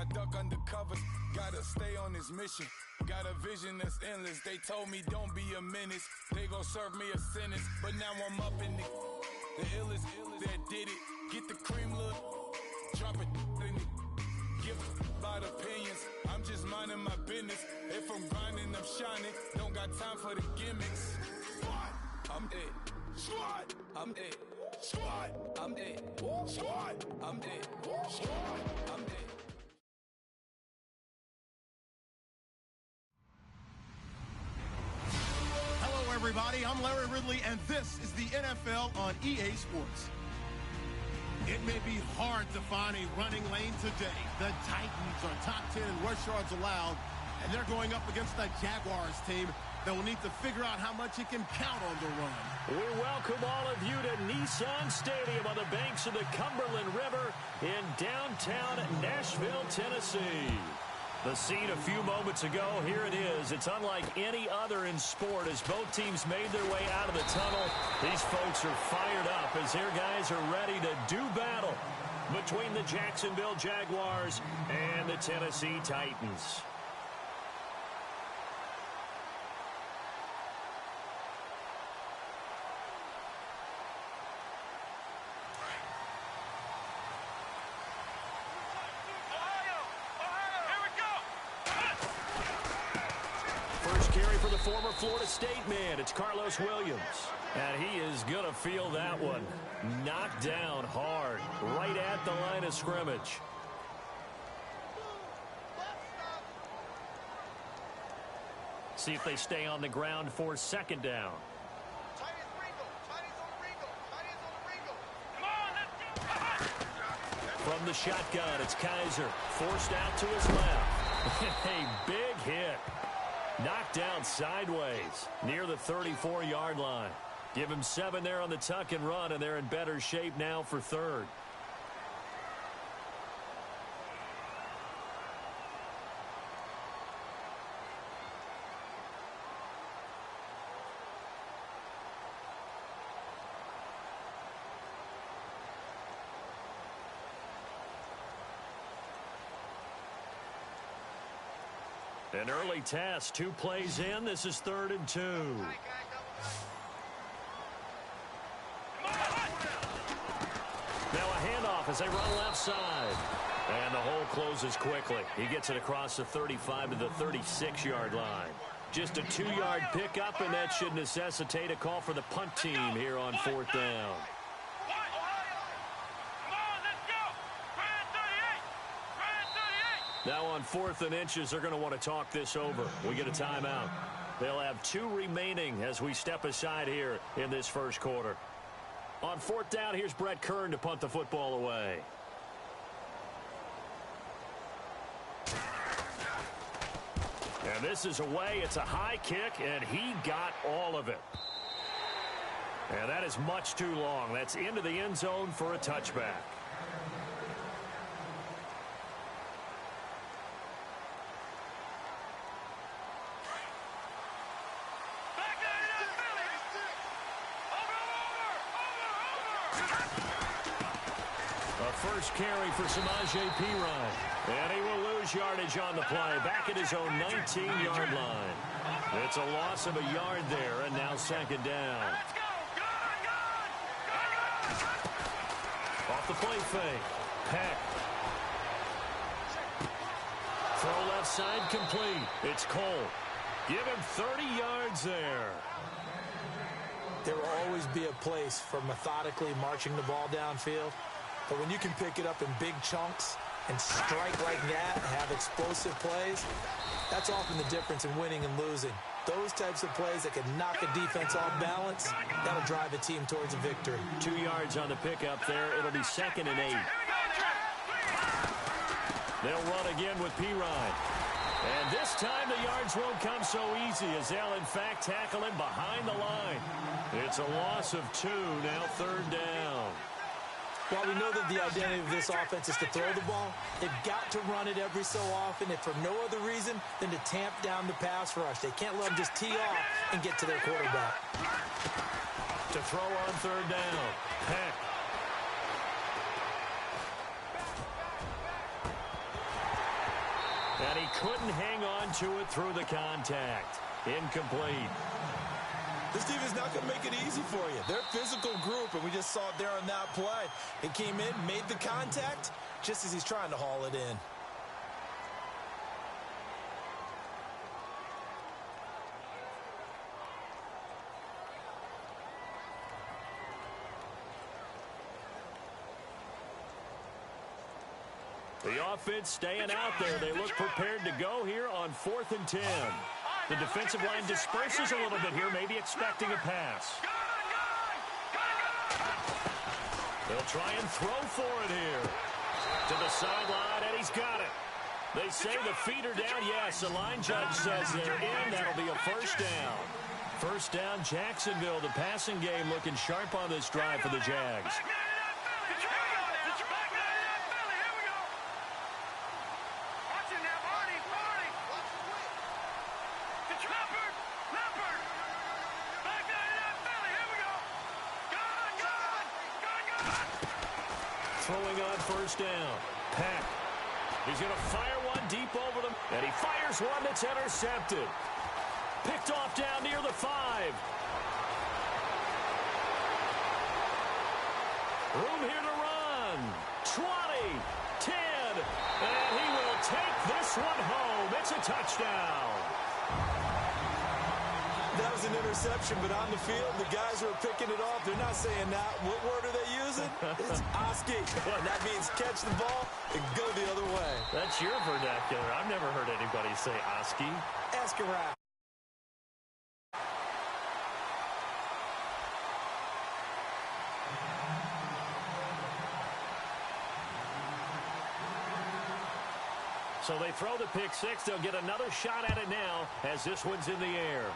I duck under covers. Gotta stay on this mission. Got a vision that's endless. They told me don't be a menace. They gon' serve me a sentence. But now I'm up in the illest that did it. Get the cream, look. Drop it in it. Give about opinions. I'm just minding my business. If I'm grinding, I'm shining. Don't got time for the gimmicks. Squad, I'm it. Squad, I'm it. Squad, I'm it. Squad, I'm it. Squad, I'm it. Hello, everybody. I'm Larry Ridley, and this is the NFL on EA Sports. It may be hard to find a running lane today. The Titans are top 10 in rush yards allowed, and they're going up against the Jaguars team that will need to figure out how much it can count on the run. We welcome all of you to Nissan Stadium on the banks of the Cumberland River in downtown Nashville, Tennessee. The scene a few moments ago, here it is. It's unlike any other in sport as both teams made their way out of the tunnel. These folks are fired up as their guys are ready to do battle between the Jacksonville Jaguars and the Tennessee Titans. For the former Florida State man, it's Carlos Williams. And he is going to feel that one. Knocked down hard, right at the line of scrimmage. See if they stay on the ground for second down. From the shotgun, it's Kaiser. Forced out to his left. A big hit. Knocked down sideways near the 34-yard line. Give him 7 there on the tuck and run, and they're in better shape now for third. An early test, 2 plays in. This is 3rd and 2. Now a handoff as they run left side. And the hole closes quickly. He gets it across the 35 to the 36-yard line. Just a 2-yard pickup, and that should necessitate a call for the punt team here on 4th down. Now on 4th and inches, they're going to want to talk this over. We get a timeout. They'll have 2 remaining as we step aside here in this first quarter. On 4th down, here's Brett Kern to punt the football away. And this is away. It's a high kick, and he got all of it. And that is much too long. That's into the end zone for a touchback. First carry for Samaje Perine. And he will lose yardage on the play. Back at his own 19-yard line. It's a loss of a yard there, and now second down. Off the play fake. Peck. Throw left side complete. It's Cole. Give him 30 yards there. There will always be a place for methodically marching the ball downfield. But when you can pick it up in big chunks and strike like that and have explosive plays, that's often the difference in winning and losing. Those types of plays that can knock a defense off balance, that'll drive a team towards a victory. 2 yards on the pickup there. It'll be 2nd and 8. They'll run again with Perine. And this time the yards won't come so easy as they'll, in fact, tackle him behind the line. It's a loss of 2, now 3rd down. While we know that the identity of this offense is to throw the ball, they've got to run it every so often, if for no other reason than to tamp down the pass rush. They can't let them just tee off and get to their quarterback. To throw on 3rd down, Peck. couldn't hang on to it through the contact. Incomplete. This team is not going to make it easy for you. They're a physical group, and we just saw it there on that play. He came in, made the contact, just as he's trying to haul it in. The offense staying out there. They look prepared to go here on 4th and 10. The defensive line disperses a little bit here, maybe expecting a pass. They'll try and throw for it here. To the sideline, and he's got it. They say the feet are down. Yes, the line judge says they're in. That'll be a first down. First down, Jacksonville. The passing game looking sharp on this drive for the Jags. Throwing on first down. Peck. He's going to fire one deep over them. And he fires one that's intercepted. Picked off down near the 5. Room here to run. 20, 10. And he will take this one home. It's a touchdown. That was an interception, but on the field, the guys who are picking it off, they're not saying that. What word are they using? It's Oski. And that means catch the ball and go the other way. That's your vernacular. I've never heard anybody say Oski. Ask around. So they throw the pick six. They'll get another shot at it now as this one's in the air.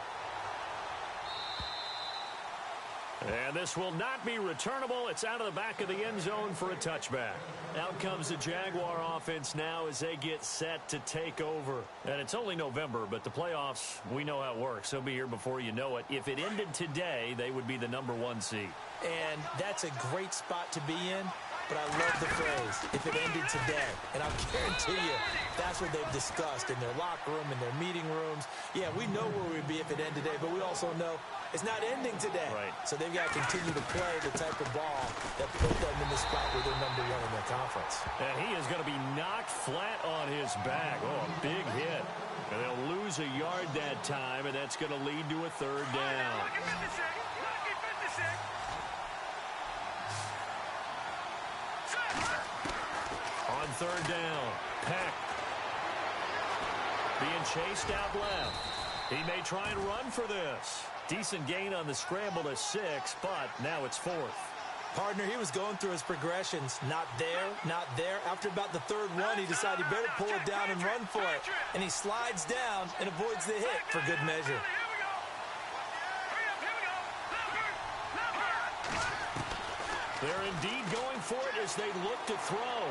And this will not be returnable. It's out of the back of the end zone for a touchback. Out comes the Jaguar offense now as they get set to take over. And it's only November, but the playoffs, we know how it works. They'll be here before you know it. If it ended today, they would be the #1 seed. And that's a great spot to be in. But I love the phrase, if it ended today. And I'll guarantee you, that's what they've discussed in their locker room, in their meeting rooms. Yeah, we know where we'd be if it ended today, but we also know it's not ending today. Right. So they've got to continue to play the type of ball that put them in the spot where they're #1 in their conference. And he is going to be knocked flat on his back. Oh, a big hit. And they'll lose a yard that time, and that's going to lead to a 3rd down. On 3rd down, Peck being chased out left. He may try and run for this. Decent gain on the scramble to 6, but now it's 4th. Partner, he was going through his progressions. Not there, not there. After about the 3rd one, he decided he better pull it down and run for it. And he slides down and avoids the hit for good measure. They're indeed going for it as they look to throw.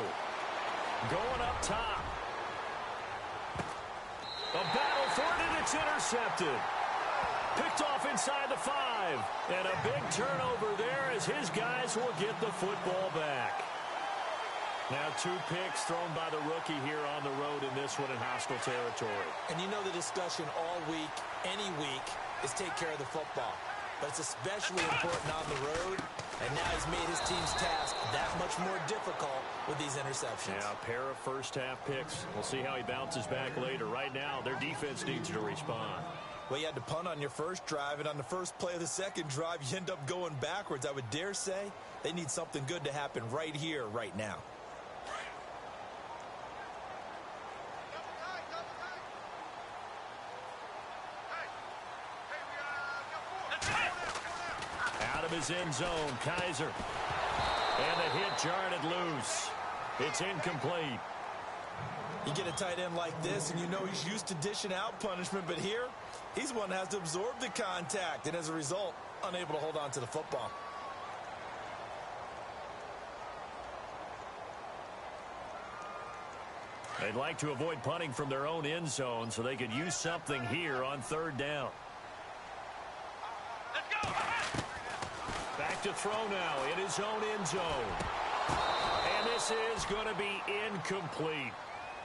Going up top. A battle for it, and it's intercepted. Picked off inside the 5. And a big turnover there as his guys will get the football back. Now 2 picks thrown by the rookie here on the road in this one in hostile territory. And you know the discussion all week, any week, is take care of the football. But it's especially important on the road. And now he's made his team's task that much more difficult with these interceptions. Yeah, a pair of first-half picks. We'll see how he bounces back later. Right now, their defense needs to respond. Well, you had to punt on your first drive, and on the first play of the second drive, you end up going backwards. I would dare say they need something good to happen right here, right now. Out of his end zone, Kaiser. And the hit jarred it loose. It's incomplete. You get a tight end like this, and you know he's used to dishing out punishment, but here, he's one that has to absorb the contact, and as a result, unable to hold on to the football. They'd like to avoid punting from their own end zone so they could use something here on 3rd down. Back to throw now in his own end zone. And this is going to be incomplete.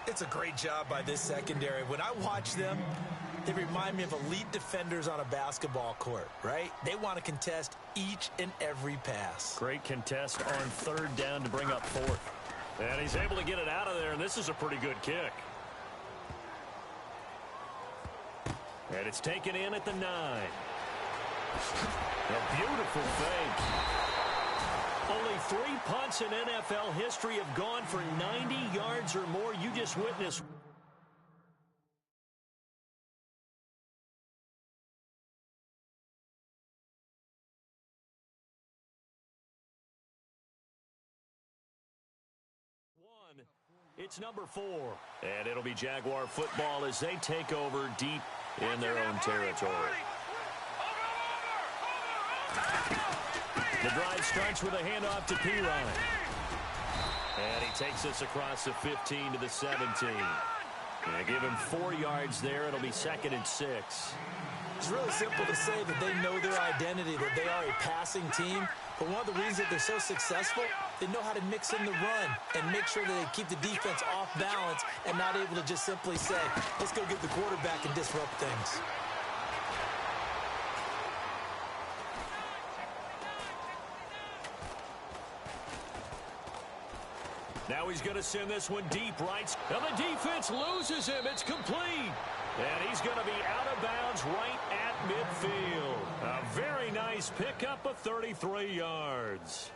It's a great job by this secondary. When I watch them, they remind me of elite defenders on a basketball court, right? They want to contest each and every pass. Great contest on third down to bring up fourth. And he's able to get it out of there, and this is a pretty good kick. And it's taken in at the 9. A beautiful fake. Only 3 punts in NFL history have gone for 90 yards or more. You just witnessed. It's number 4. And it'll be Jaguar football as they take over deep in their own territory. The drive starts with a handoff to Pirine. And he takes us across the 15 to the 17. And give him 4 yards there. It'll be 2nd and 6. It's really simple to say that they know their identity, that they are a passing team. But one of the reasons that they're so successful, they know how to mix in the run and make sure that they keep the defense off balance and not able to just simply say, let's go get the quarterback and disrupt things. Now he's going to send this one deep right. And the defense loses him. It's complete. And he's going to be out of bounds right at midfield. A very nice pickup of 33 yards.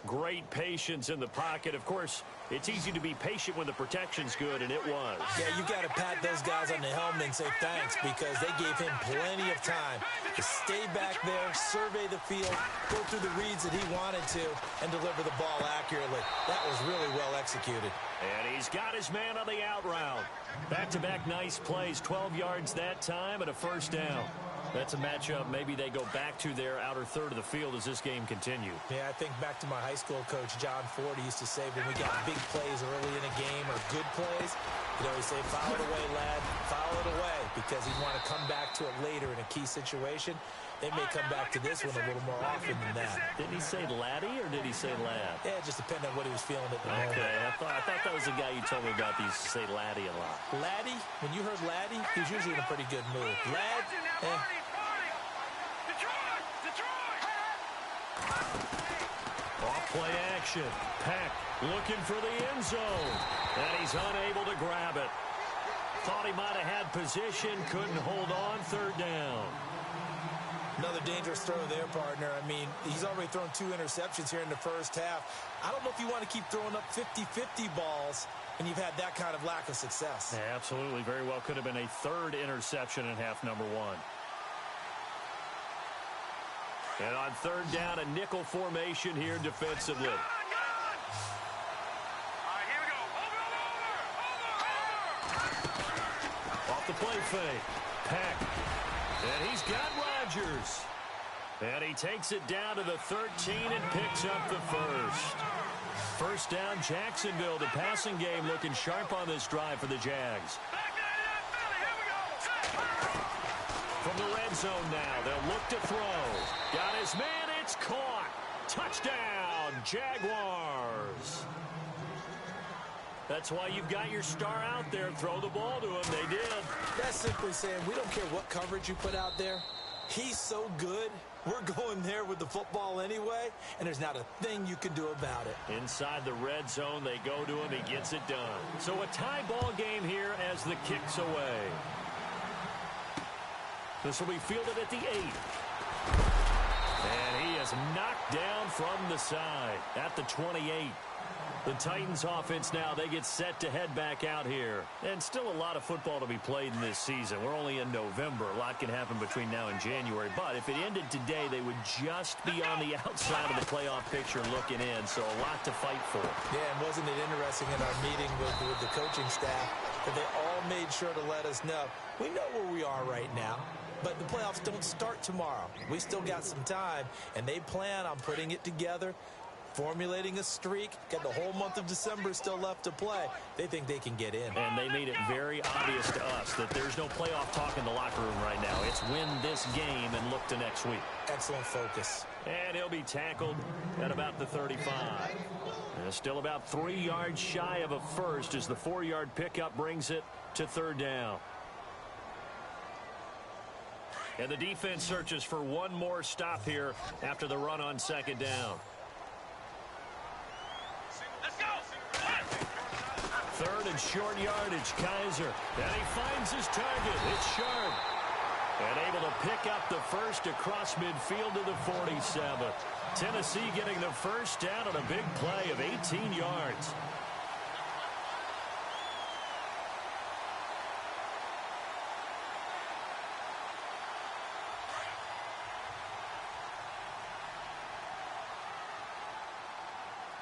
Great patience in the pocket. Of course, it's easy to be patient when the protection's good, and it was. Yeah, you got to pat those guys on the helmet and say thanks because they gave him plenty of time to stay back there, survey the field, go through the reads that he wanted to, and deliver the ball accurately. That was really well executed. And he's got his man on the out route. Back-to-back nice plays, 12 yards that time and a first down. That's a matchup maybe they go back to their outer third of the field as this game continues. Yeah, I think back to my high school coach, John Ford. He used to say when we got big plays early in a game or good plays, he'd always say, foul it away, lad, foul it away, because he'd want to come back to it later in a key situation. They may come back to this one a little more often than that. Didn't he say laddie or did he say lad? Yeah, it just depended on what he was feeling at the moment. Okay, I thought that was the guy you told me about. He used to say laddie a lot. Laddie, when you heard laddie, he was usually in a pretty good mood. Lad, Off play action. Peck looking for the end zone. And he's unable to grab it. Thought he might have had position, couldn't hold on, third down. Another dangerous throw there, partner. I mean, he's already thrown 2 interceptions here in the first half. I don't know if you want to keep throwing up 50-50 balls when you've had that kind of lack of success. Yeah, absolutely. Very well could have been a 3rd interception in half number 1. And on third down, a nickel formation here defensively. Off the play fake. Peck. And he's got Rodgers. And he takes it down to the 13 and picks up the first. First down, Jacksonville. The passing game looking sharp on this drive for the Jags. From the red zone now, they'll look to throw. Got his man, it's caught. Touchdown, Jaguars. That's why you've got your star out there. Throw the ball to him. They did. That's simply saying we don't care what coverage you put out there. He's so good. We're going there with the football anyway, and there's not a thing you can do about it. Inside the red zone, they go to him. He gets it done. So a tie ball game here as the kick's away. This will be fielded at the 8. And he is knocked down from the side at the 28. The Titans offense now, they get set to head back out here. And still a lot of football to be played in this season. We're only in November. A lot can happen between now and January. But if it ended today, they would just be on the outside of the playoff picture looking in. So a lot to fight for. Yeah, and wasn't it interesting in our meeting with the coaching staff that they all made sure to let us know, we know where we are right now. But the playoffs don't start tomorrow. We still got some time, and they plan on putting it together formulating a streak, got the whole month of December still left to play. They think they can get in. And they made it very obvious to us that there's no playoff talk in the locker room right now. It's win this game and look to next week. Excellent focus. And he'll be tackled at about the 35. And still about 3 yards shy of a first as the 4-yard pickup brings it to third down. And the defense searches for one more stop here after the run on second down. Let's go. Third and short yardage, Kaiser. And he finds his target. It's Sharp. And able to pick up the first across midfield to the 47. Tennessee getting the first down on a big play of 18 yards.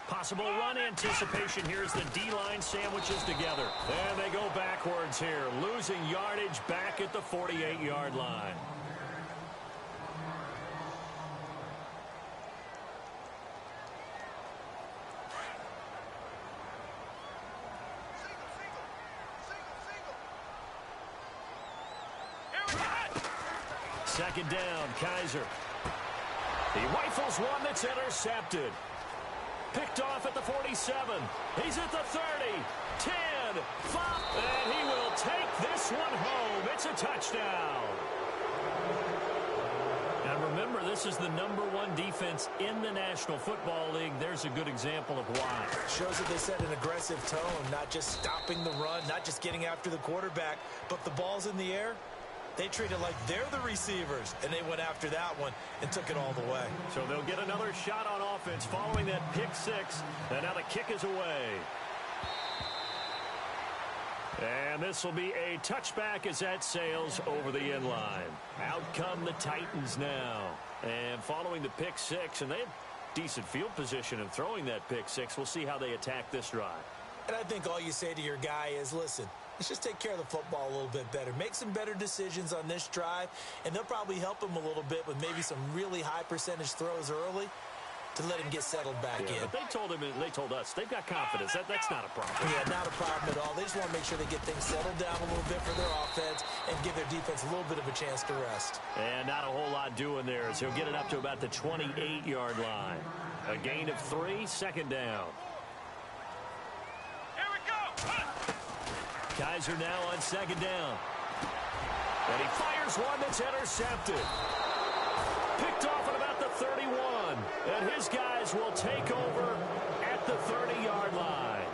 Possible run anticipation here as the D-line sandwiches together. And they go backwards here, losing yardage back at the 48-yard line. Second down, Kaiser. He rifles one that's intercepted. Picked off at the 47. He's at the 30, 10, 5, and he will take this one home. It's a touchdown. And remember, this is the #1 defense in the National Football League. There's a good example of why. Shows that they set an aggressive tone, not just stopping the run, not just getting after the quarterback, but the ball's in the air. They treat it like they're the receivers, and they went after that one and took it all the way. So they'll get another shot on offense following that pick six, and now the kick is away. And this will be a touchback as that sails over the end line. Out come the Titans now. And following the pick six, and they have decent field position in throwing that pick six. We'll see how they attack this drive. And I think all you say to your guy is, listen, let's just take care of the football a little bit better. Make some better decisions on this drive, and they'll probably help him a little bit with maybe some really high percentage throws early to let him get settled back in. But they told us, they've got confidence. That's not a problem. Yeah, not a problem at all. They just want to make sure they get things settled down a little bit for their offense and give their defense a little bit of a chance to rest. And not a whole lot doing there as he'll get it up to about the 28-yard line. A gain of 3, second down. Kaiser now on second down. And he fires one that's intercepted. Picked off at about the 31. And his guys will take over at the 30-yard line.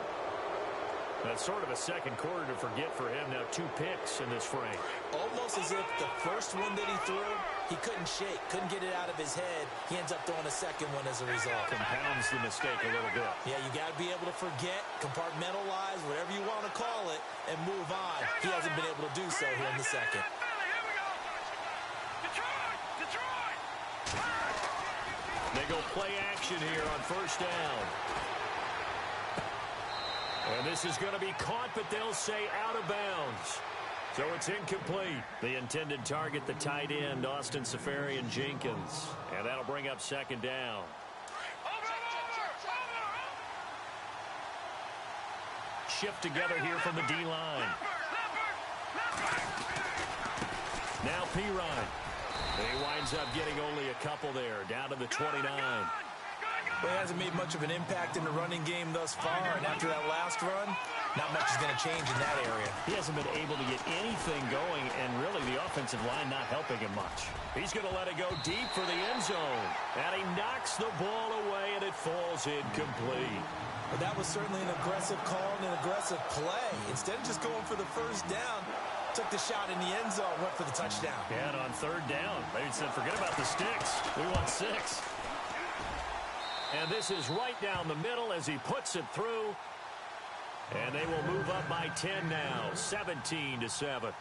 That's sort of a second quarter to forget for him. Now 2 picks in this frame. Almost as if the first one that he threw, he couldn't shake, couldn't get it out of his head. He ends up throwing a second one as a result. Compounds the mistake a little bit. Yeah, you got to be able to forget, compartmentalize, whatever you want to call it, and move on. He hasn't been able to do so here in the second. They go play action here on first down. And this is going to be caught, but they'll say out of bounds. So it's incomplete. The intended target, the tight end, Austin Seferian-Jenkins. And that'll bring up second down. Shift together here from the D-line. Now Pirine. He winds up getting only a couple there, down to the 29. Well, he hasn't made much of an impact in the running game thus far, and after that last run, not much is going to change in that area. He hasn't been able to get anything going, and really the offensive line not helping him much. He's going to let it go deep for the end zone, and he knocks the ball away, and it falls incomplete. Well, that was certainly an aggressive call and an aggressive play. Instead of just going for the first down, took the shot in the end zone, went for the touchdown. Yeah, and on third down, they said, forget about the sticks. We want 6. And this is right down the middle as he puts it through. And they will move up by 10 now, 17-7.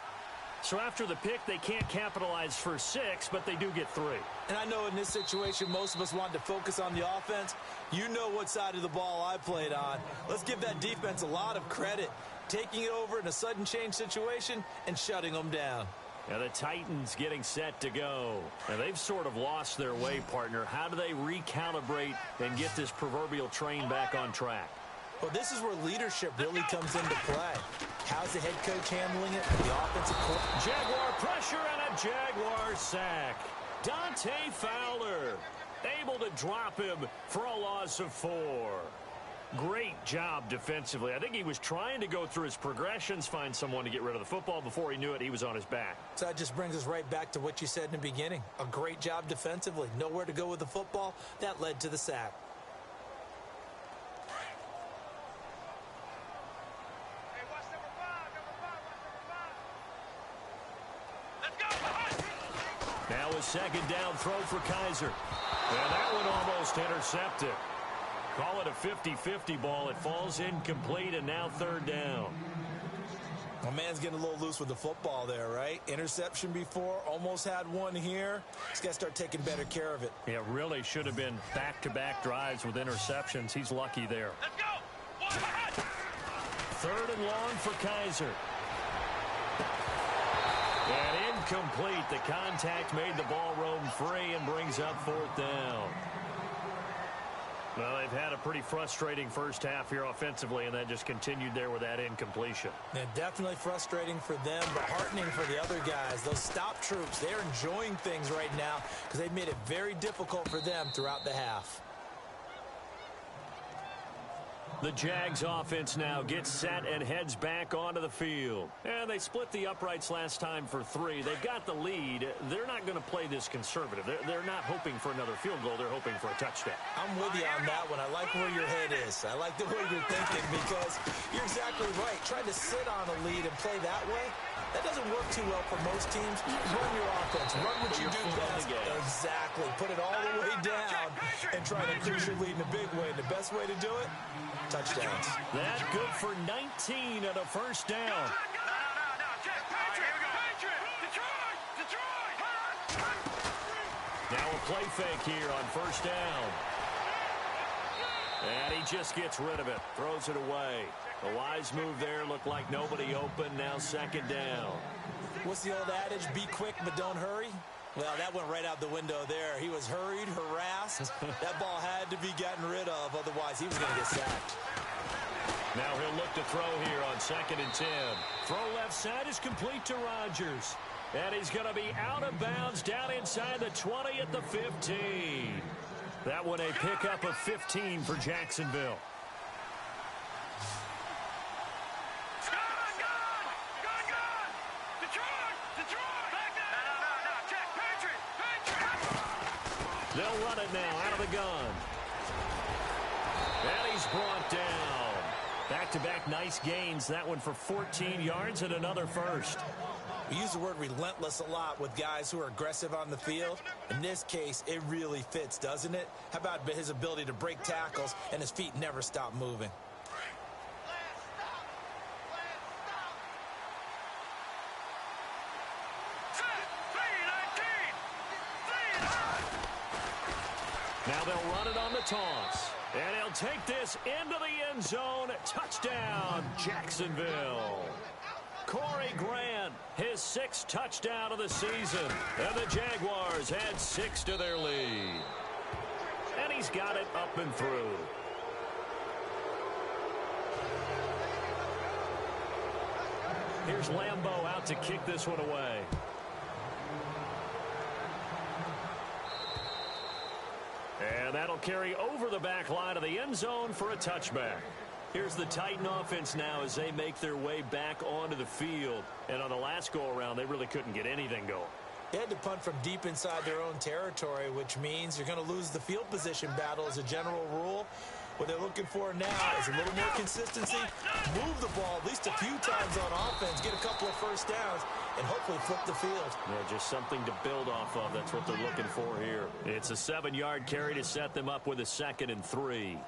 So after the pick, they can't capitalize for 6, but they do get 3. And I know in this situation, most of us wanted to focus on the offense. You know what side of the ball I played on. Let's give that defense a lot of credit, taking it over in a sudden change situation and shutting them down. And the Titans getting set to go. And they've sort of lost their way, partner. How do they recalibrate and get this proverbial train back on track? Well, this is where leadership really comes into play. How's the head coach handling it? The offensive coordinator. Jaguar pressure and a Jaguar sack. Dante Fowler able to drop him for a loss of 4. Great job defensively. I think he was trying to go through his progressions, find someone to get rid of the football. Before he knew it, he was on his back. So that just brings us right back to what you said in the beginning. A great job defensively. Nowhere to go with the football. That led to the sack. Now a second down throw for Kizer. And that one almost intercepted. Call it a 50-50 ball. It falls incomplete, and now third down. My man's getting a little loose with the football there, right? Interception before, almost had one here. He's got to start taking better care of it. Yeah, really should have been back-to-back drives with interceptions. He's lucky there. Let's go! Third and long for Kizer. And incomplete. The contact made the ball roam free and brings up fourth down. Well, they've had a pretty frustrating first half here offensively, and that just continued there with that incompletion. Yeah, definitely frustrating for them, but heartening for the other guys. Those stop troops, they're enjoying things right now because they've made it very difficult for them throughout the half. The Jags offense now gets set and heads back onto the field. And they split the uprights last time for 3. They've got the lead. They're not going to play this conservative. They're not hoping for another field goal. They're hoping for a touchdown. I'm with you on that one. I like where your head is. I like the way you're thinking because you're exactly right. Trying to sit on a lead and play that way, that doesn't work too well for most teams. Run your offense. Run what you do best. Exactly. Put it all the way down and try to increase your lead in a big way. And the best way to do it, touchdowns. That's good for 19 and a first down. Now a play fake here on first down. And he just gets rid of it. Throws it away. A wise move there. Looked like nobody open. Now second down. What's the old adage? Be quick, but don't hurry. Well, that went right out the window there. He was hurried, harassed. That ball had to be gotten rid of. Otherwise, he was going to get sacked. Now he'll look to throw here on 2nd and 10. Throw left side is complete to Rodgers. And he's going to be out of bounds down inside the 20 at the 15. That one a pickup of 15 for Jacksonville. They'll run it now out of the gun. And he's brought down. Back-to-back nice gains. That one for 14 yards and another first. We use the word relentless a lot with guys who are aggressive on the field. In this case, it really fits, doesn't it? How about his ability to break tackles and his feet never stop moving? Now they'll run it on the toss. And he'll take this into the end zone. Touchdown, Jacksonville. Corey Grant, his 6th touchdown of the season. And the Jaguars add 6 to their lead. And he's got it up and through. Here's Lambeau out to kick this one away. And that'll carry over the back line of the end zone for a touchback. Here's the Titan offense now as they make their way back onto the field. And on the last go-around, they really couldn't get anything going. They had to punt from deep inside their own territory, which means you're going to lose the field position battle as a general rule. What they're looking for now is a little more consistency, move the ball at least a few times on offense, get a couple of first downs, and hopefully flip the field. Yeah, just something to build off of. That's what they're looking for here. It's a 7-yard carry to set them up with a 2nd and 3.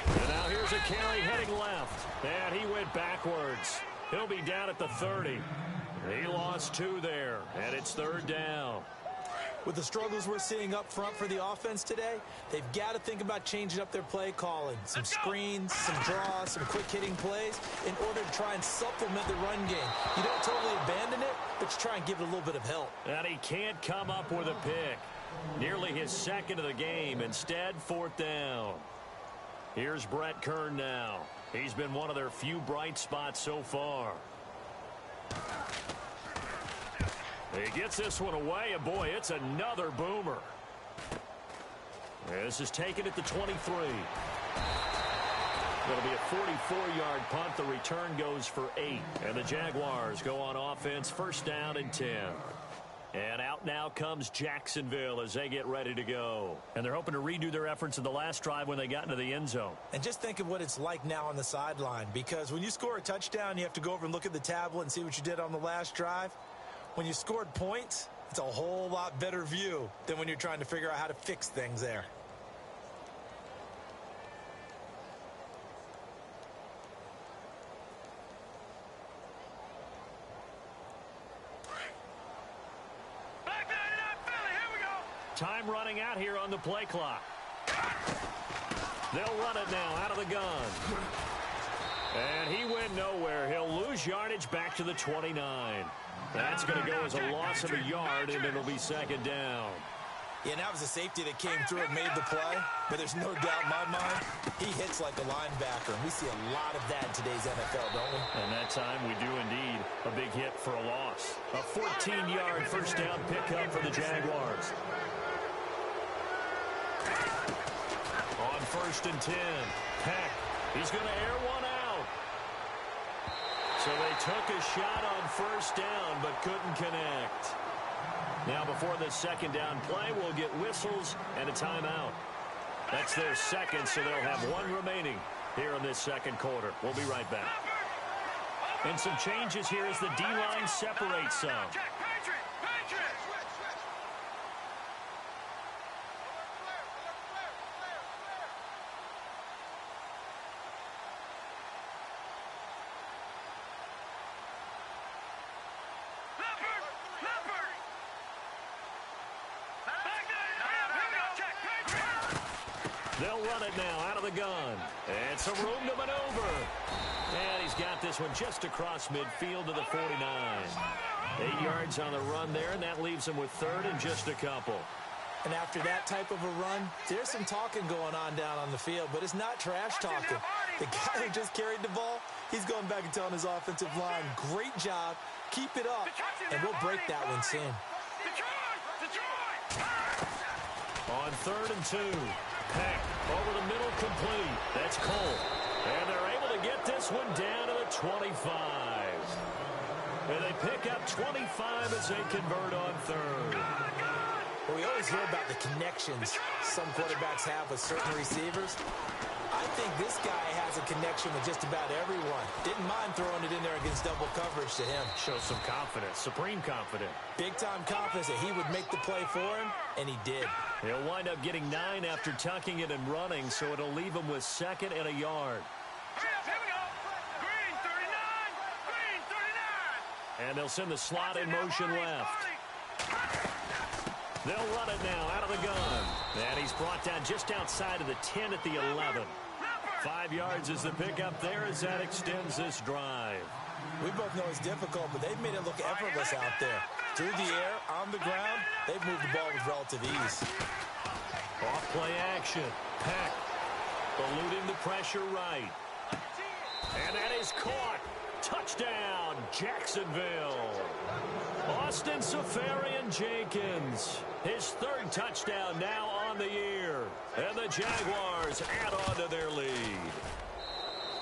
And now here's a carry heading left. And he went backwards. He'll be down at the 30. He lost 2 there, and it's 3rd down. With the struggles we're seeing up front for the offense today, they've got to think about changing up their play calling. Some screens, some draws, some quick-hitting plays in order to try and supplement the run game. You don't totally abandon it, but you try and give it a little bit of help. And he can't come up with a pick. Nearly his second of the game. Instead, 4th down. Here's Brett Kern now. He's been one of their few bright spots so far. He gets this one away, and boy, it's another boomer. This is taken at the 23. It'll be a 44-yard punt. The return goes for 8. And the Jaguars go on offense, 1st down and 10. And out now comes Jacksonville as they get ready to go. And they're hoping to redo their efforts in the last drive when they got into the end zone. And just think of what it's like now on the sideline, because when you score a touchdown, you have to go over and look at the tablet and see what you did on the last drive. When you scored points, it's a whole lot better view than when you're trying to figure out how to fix things there. Time running out here on the play clock. They'll run it now out of the gun. And he went nowhere. He'll lose yardage back to the 29. That's going to go as a loss of a yard, and it'll be 2nd down. Yeah, and that was a safety that came through and made the play. But there's no doubt in my mind, he hits like a linebacker. And we see a lot of that in today's NFL, don't we? And that time we do indeed. A big hit for a loss. A 14-yard 1st down pickup for the Jaguars. On 1st and 10, Peck. He's going to air one out. So they took a shot on 1st down but couldn't connect. Now before the 2nd down play, we'll get whistles and a timeout. That's their second, so they'll have one remaining here in this 2nd quarter. We'll be right back. And some changes here as the D-line separates some. They'll run it now out of the gun. And some room to maneuver. And he's got this one just across midfield to the 49. 8 yards on the run there, and that leaves him with 3rd and just a couple. And after that type of a run, there's some talking going on down on the field, but it's not trash talking. The guy who just carried the ball, he's going back and telling his offensive line, great job, keep it up, and we'll break that one soon. On 3rd and 2. Peck over the middle, complete. That's Cole. And they're able to get this one down to the 25. And they pick up 25 as they convert on 3rd. Well, we always hear about the connections some quarterbacks have with certain receivers. I think this guy has a connection with just about everyone. Didn't mind throwing it in there against double coverage to him. Shows some confidence, supreme confidence. Big-time confidence that he would make the play for him, and he did. He'll wind up getting 9 after tucking it and running, so it'll leave him with 2nd and a yard. Here we go. Green 39. Green 39. And they'll send the slot in motion left. They'll run it now out of the gun. And he's brought down just outside of the 10 at the 11. 5 yards is the pickup there as that extends this drive. We both know it's difficult, but they've made it look effortless out there. Through the air, on the ground, they've moved the ball with relative ease. Off play action. Peck eluding the pressure right. And that is caught. Touchdown, Jacksonville. Austin Seferian-Jenkins. His 3rd touchdown now on the year. And the Jaguars add on to their lead.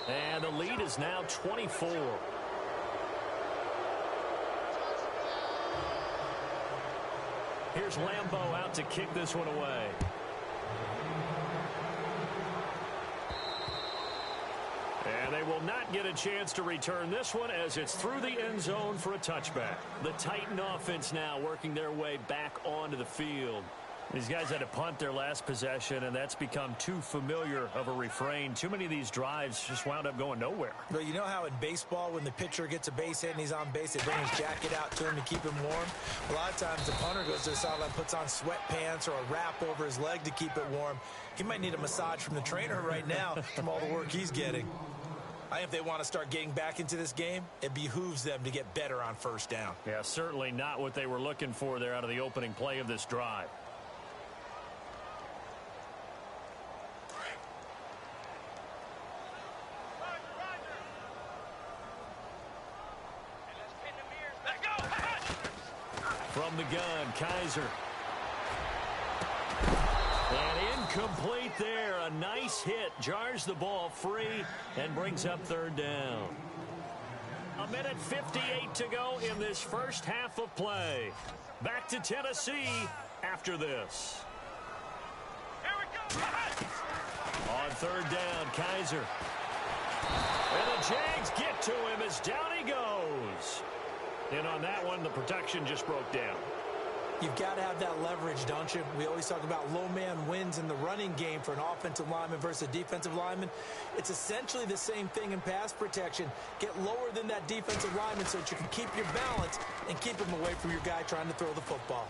And the lead is now 24. Here's Lambeau out to kick this one away. And they will not get a chance to return this one as it's through the end zone for a touchback. The Titan offense now working their way back onto the field. These guys had to punt their last possession, and that's become too familiar of a refrain. Too many of these drives just wound up going nowhere. But you know how in baseball, when the pitcher gets a base hit and he's on base, they bring his jacket out to him to keep him warm? A lot of times the punter goes to the sideline, puts on sweatpants or a wrap over his leg to keep it warm. He might need a massage from the trainer right now from all the work he's getting. I think if they want to start getting back into this game, it behooves them to get better on first down. Yeah, certainly not what they were looking for there out of the opening play of this drive. From the gun, Kaiser. And incomplete there. A nice hit. Jars the ball free and brings up third down. 1:58 to go in this first half of play. Back to Tennessee after this. Here we go. On third down, Kaiser. And the Jags get to him as down he goes. And on that one, the protection just broke down. You've got to have that leverage, don't you? We always talk about low man wins in the running game for an offensive lineman versus a defensive lineman. It's essentially the same thing in pass protection. Get lower than that defensive lineman so that you can keep your balance and keep him away from your guy trying to throw the football.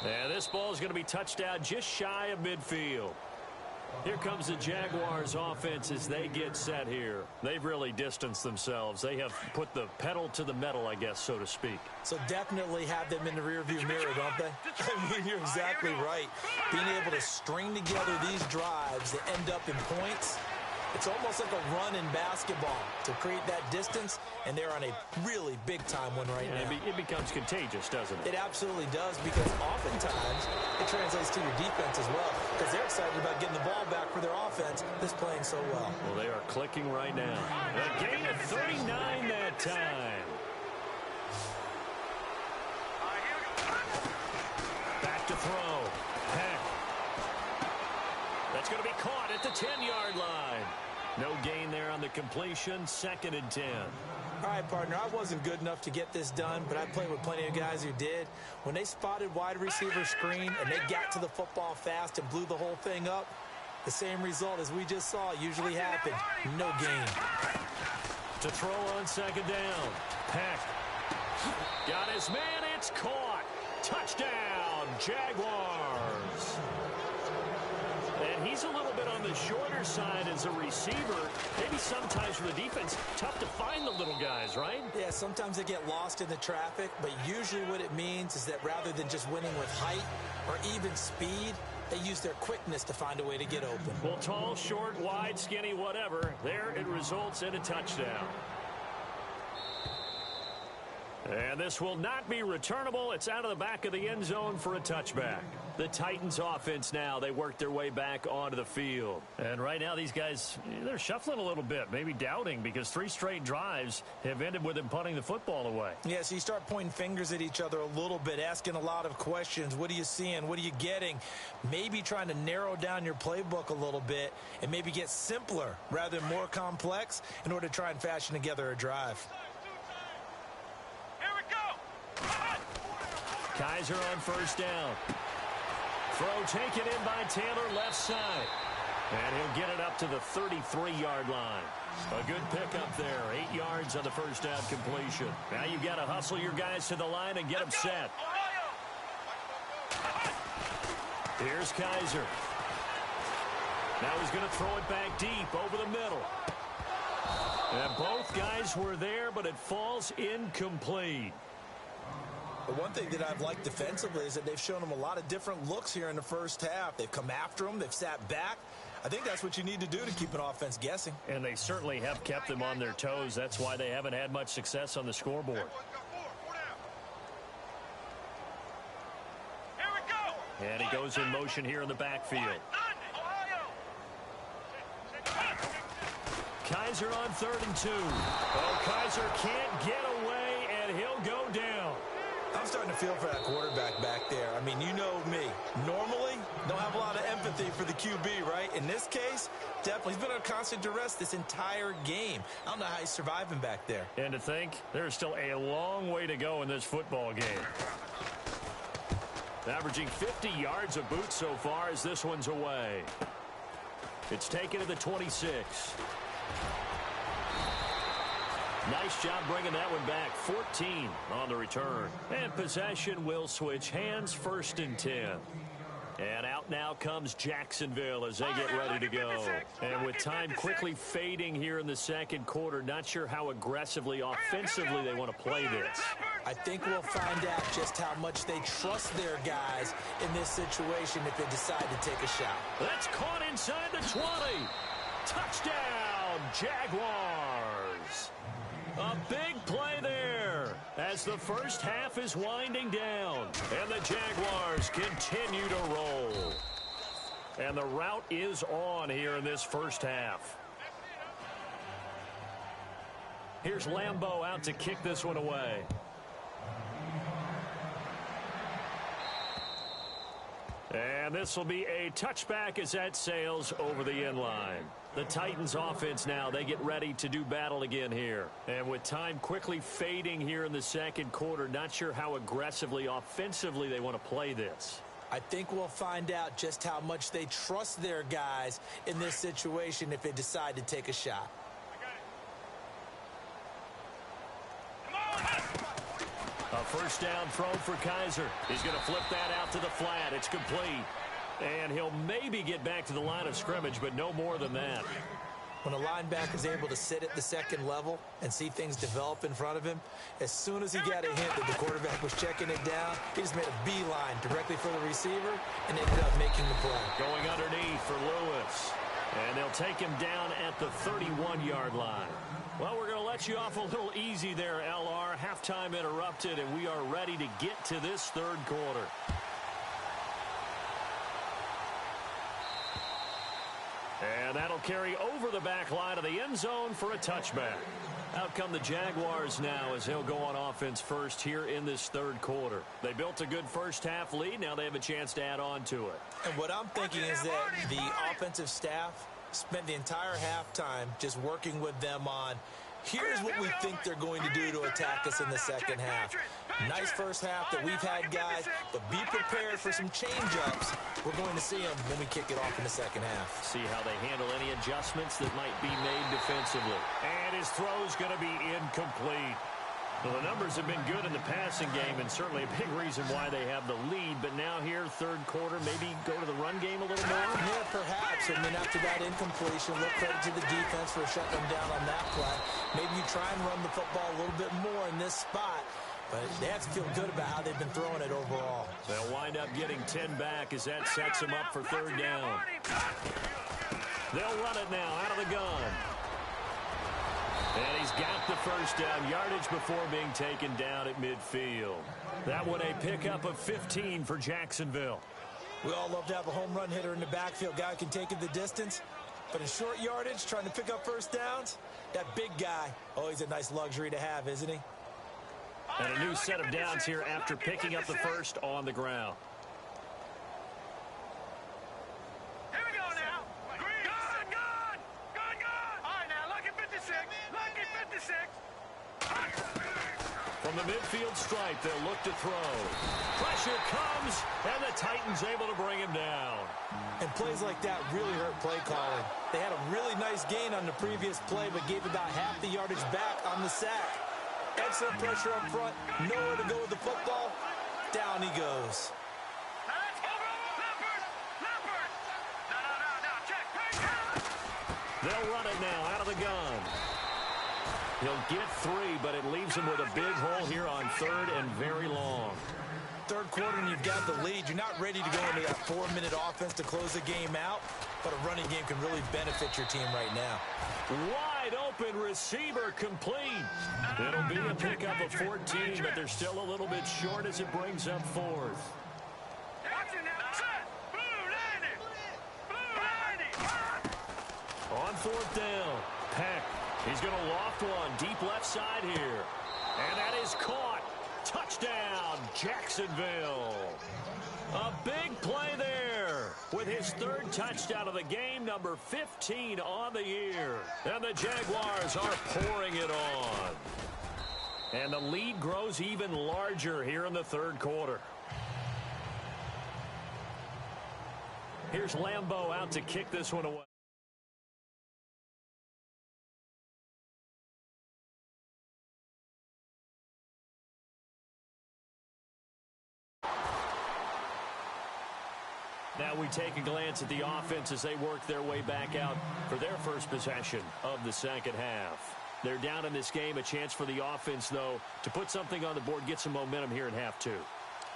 And this ball is going to be touched out just shy of midfield. Here comes the Jaguars offense as they get set here. They've really distanced themselves. They have put the pedal to the metal, I guess, so to speak. So definitely have them in the rearview mirror, don't they? I mean, you're exactly right. Being able to string together these drives that end up in points, it's almost like a run in basketball to create that distance, and they're on a really big-time one right now. It becomes contagious, doesn't it? It absolutely does, because oftentimes it translates to your defense as well, because they're excited about getting the ball back for their offense that's playing so well. Well, they are clicking right now. A gain of 39 that time. Back to throw. Peck. That's going to be caught at the 10-yard line. No gain there on the completion. 2nd and 10. All right, partner, I wasn't good enough to get this done, but I played with plenty of guys who did. When they spotted wide receiver screen and they got to the football fast and blew the whole thing up, the same result as we just saw usually happened. No gain. To throw on 2nd down. Peck. Got his man. It's caught. Touchdown, Jaguars. And he's a little bit on the shorter side as a receiver. Maybe sometimes for the defense, tough to find the little guys, right? Yeah, sometimes they get lost in the traffic, but usually what it means is that rather than just winning with height or even speed, they use their quickness to find a way to get open. Well, tall, short, wide, skinny, whatever, there it results in a touchdown. And this will not be returnable. It's out of the back of the end zone for a touchback. The Titans offense now, they work their way back onto the field. And right now these guys, they're shuffling a little bit, maybe doubting, because 3 straight drives have ended with them punting the football away. Yeah, so you start pointing fingers at each other a little bit, asking a lot of questions. What are you seeing? What are you getting? Maybe trying to narrow down your playbook a little bit and maybe get simpler rather than more complex in order to try and fashion together a drive. Kaiser on 1st down. Throw taken in by Taylor left side. And he'll get it up to the 33-yard line. A good pickup there. 8 yards on the 1st down completion. Now you've got to hustle your guys to the line and get them set. Here's Kaiser. Now he's going to throw it back deep over the middle. And both guys were there, but it falls incomplete. But one thing that I've liked defensively is that they've shown them a lot of different looks here in the first half. They've come after them. They've sat back. I think that's what you need to do to keep an offense guessing. And they certainly have kept them on their toes. That's why they haven't had much success on the scoreboard. Here we go. And he goes in motion here in the backfield. Kaiser on 3rd and 2. Oh, Kaiser can't get away, and he'll go down. I'm starting to feel for that quarterback back there. I mean, you know me. Normally, don't have a lot of empathy for the QB, right? In this case, definitely. He's been under constant duress this entire game. I don't know how he's surviving back there. And to think, there's still a long way to go in this football game. Averaging 50 yards a boot so far as this one's away. It's taken to the 26. Nice job bringing that one back. 14 on the return. And possession will switch hands, 1st and 10. And out now comes Jacksonville as they get ready to go. And with time quickly fading here in the second quarter, not sure how aggressively, offensively they want to play this. I think we'll find out just how much they trust their guys in this situation if they decide to take a shot. That's caught inside the 20. Touchdown, Jaguars. A big play there as the first half is winding down. And the Jaguars continue to roll. And the route is on here in this first half. Here's Lambeau out to kick this one away. And this will be a touchback as that sails over the end line. The Titans offense now, they get ready to do battle again here. And with time quickly fading here in the second quarter, not sure how aggressively, offensively they want to play this. I think we'll find out just how much they trust their guys in this situation if they decide to take a shot. A first down throw for Kaiser. He's going to flip that out to the flat. It's complete. And he'll maybe get back to the line of scrimmage, but no more than that. When a linebacker is able to sit at the second level and see things develop in front of him, as soon as he got a hint that the quarterback was checking it down, he just made a beeline directly for the receiver and ended up making the play. Going underneath for Lewis. And they'll take him down at the 31-yard line. Well, we're going to let you off a little easy there, LR. Halftime interrupted, and we are ready to get to this third quarter. And that'll carry over the back line of the end zone for a touchback. Out come the Jaguars now as they'll go on offense first here in this third quarter. They built a good first half lead. Now they have a chance to add on to it. And what I'm thinking is that the offensive staff spent the entire halftime just working with them on, here's what we think they're going to do to attack us in the second half. Nice first half that we've had, guys, but be prepared for some change-ups. We're going to see them when we kick it off in the second half. See how they handle any adjustments that might be made defensively. And his throw's going to be incomplete. Well, the numbers have been good in the passing game and certainly a big reason why they have the lead. But now here, third quarter, maybe go to the run game a little more? Yeah, perhaps. And then after that incompletion, look credit to the defense for shutting them down on that play. Maybe you try and run the football a little bit more in this spot. But they have to feel good about how they've been throwing it overall. They'll wind up getting 10 back as that sets them up for third down. They'll run it now out of the gun. And he's got the first down, yardage before being taken down at midfield. That one a pickup of 15 for Jacksonville. We all love to have a home run hitter in the backfield. Guy who can take it the distance. But in short yardage, trying to pick up first downs, that big guy, always a nice luxury to have, isn't he? And a new set of downs here after picking up the first on the ground. Here we go now. Gun. All right, now, lucky 56. Lucky 56. From the midfield stripe, they'll look to throw. Pressure comes, and the Titans able to bring him down. And plays like that really hurt play calling. They had a really nice gain on the previous play, but gave about half the yardage back on the sack. Excellent pressure up front. Nowhere to go with the football. Down he goes. They'll run it now out of the gun. He'll get 3, but it leaves him with a big hole here on third and very long. Third quarter and you've got the lead. You're not ready to go into that 4-minute offense to close the game out, but a running game can really benefit your team right now. Wide open receiver complete. It'll be a pickup of 14, but they're still a little bit short as it brings up fourth. On fourth down, Peck. He's going to loft one deep left side here. And that is caught. Touchdown, Jacksonville. A big play there with his third touchdown of the game, number 15 on the year. And the Jaguars are pouring it on. And the lead grows even larger here in the third quarter. Here's Lambeau out to kick this one away. Now we take a glance at the offense as they work their way back out for their first possession of the second half. They're down in this game. A chance for the offense, though, to put something on the board, get some momentum here in half two.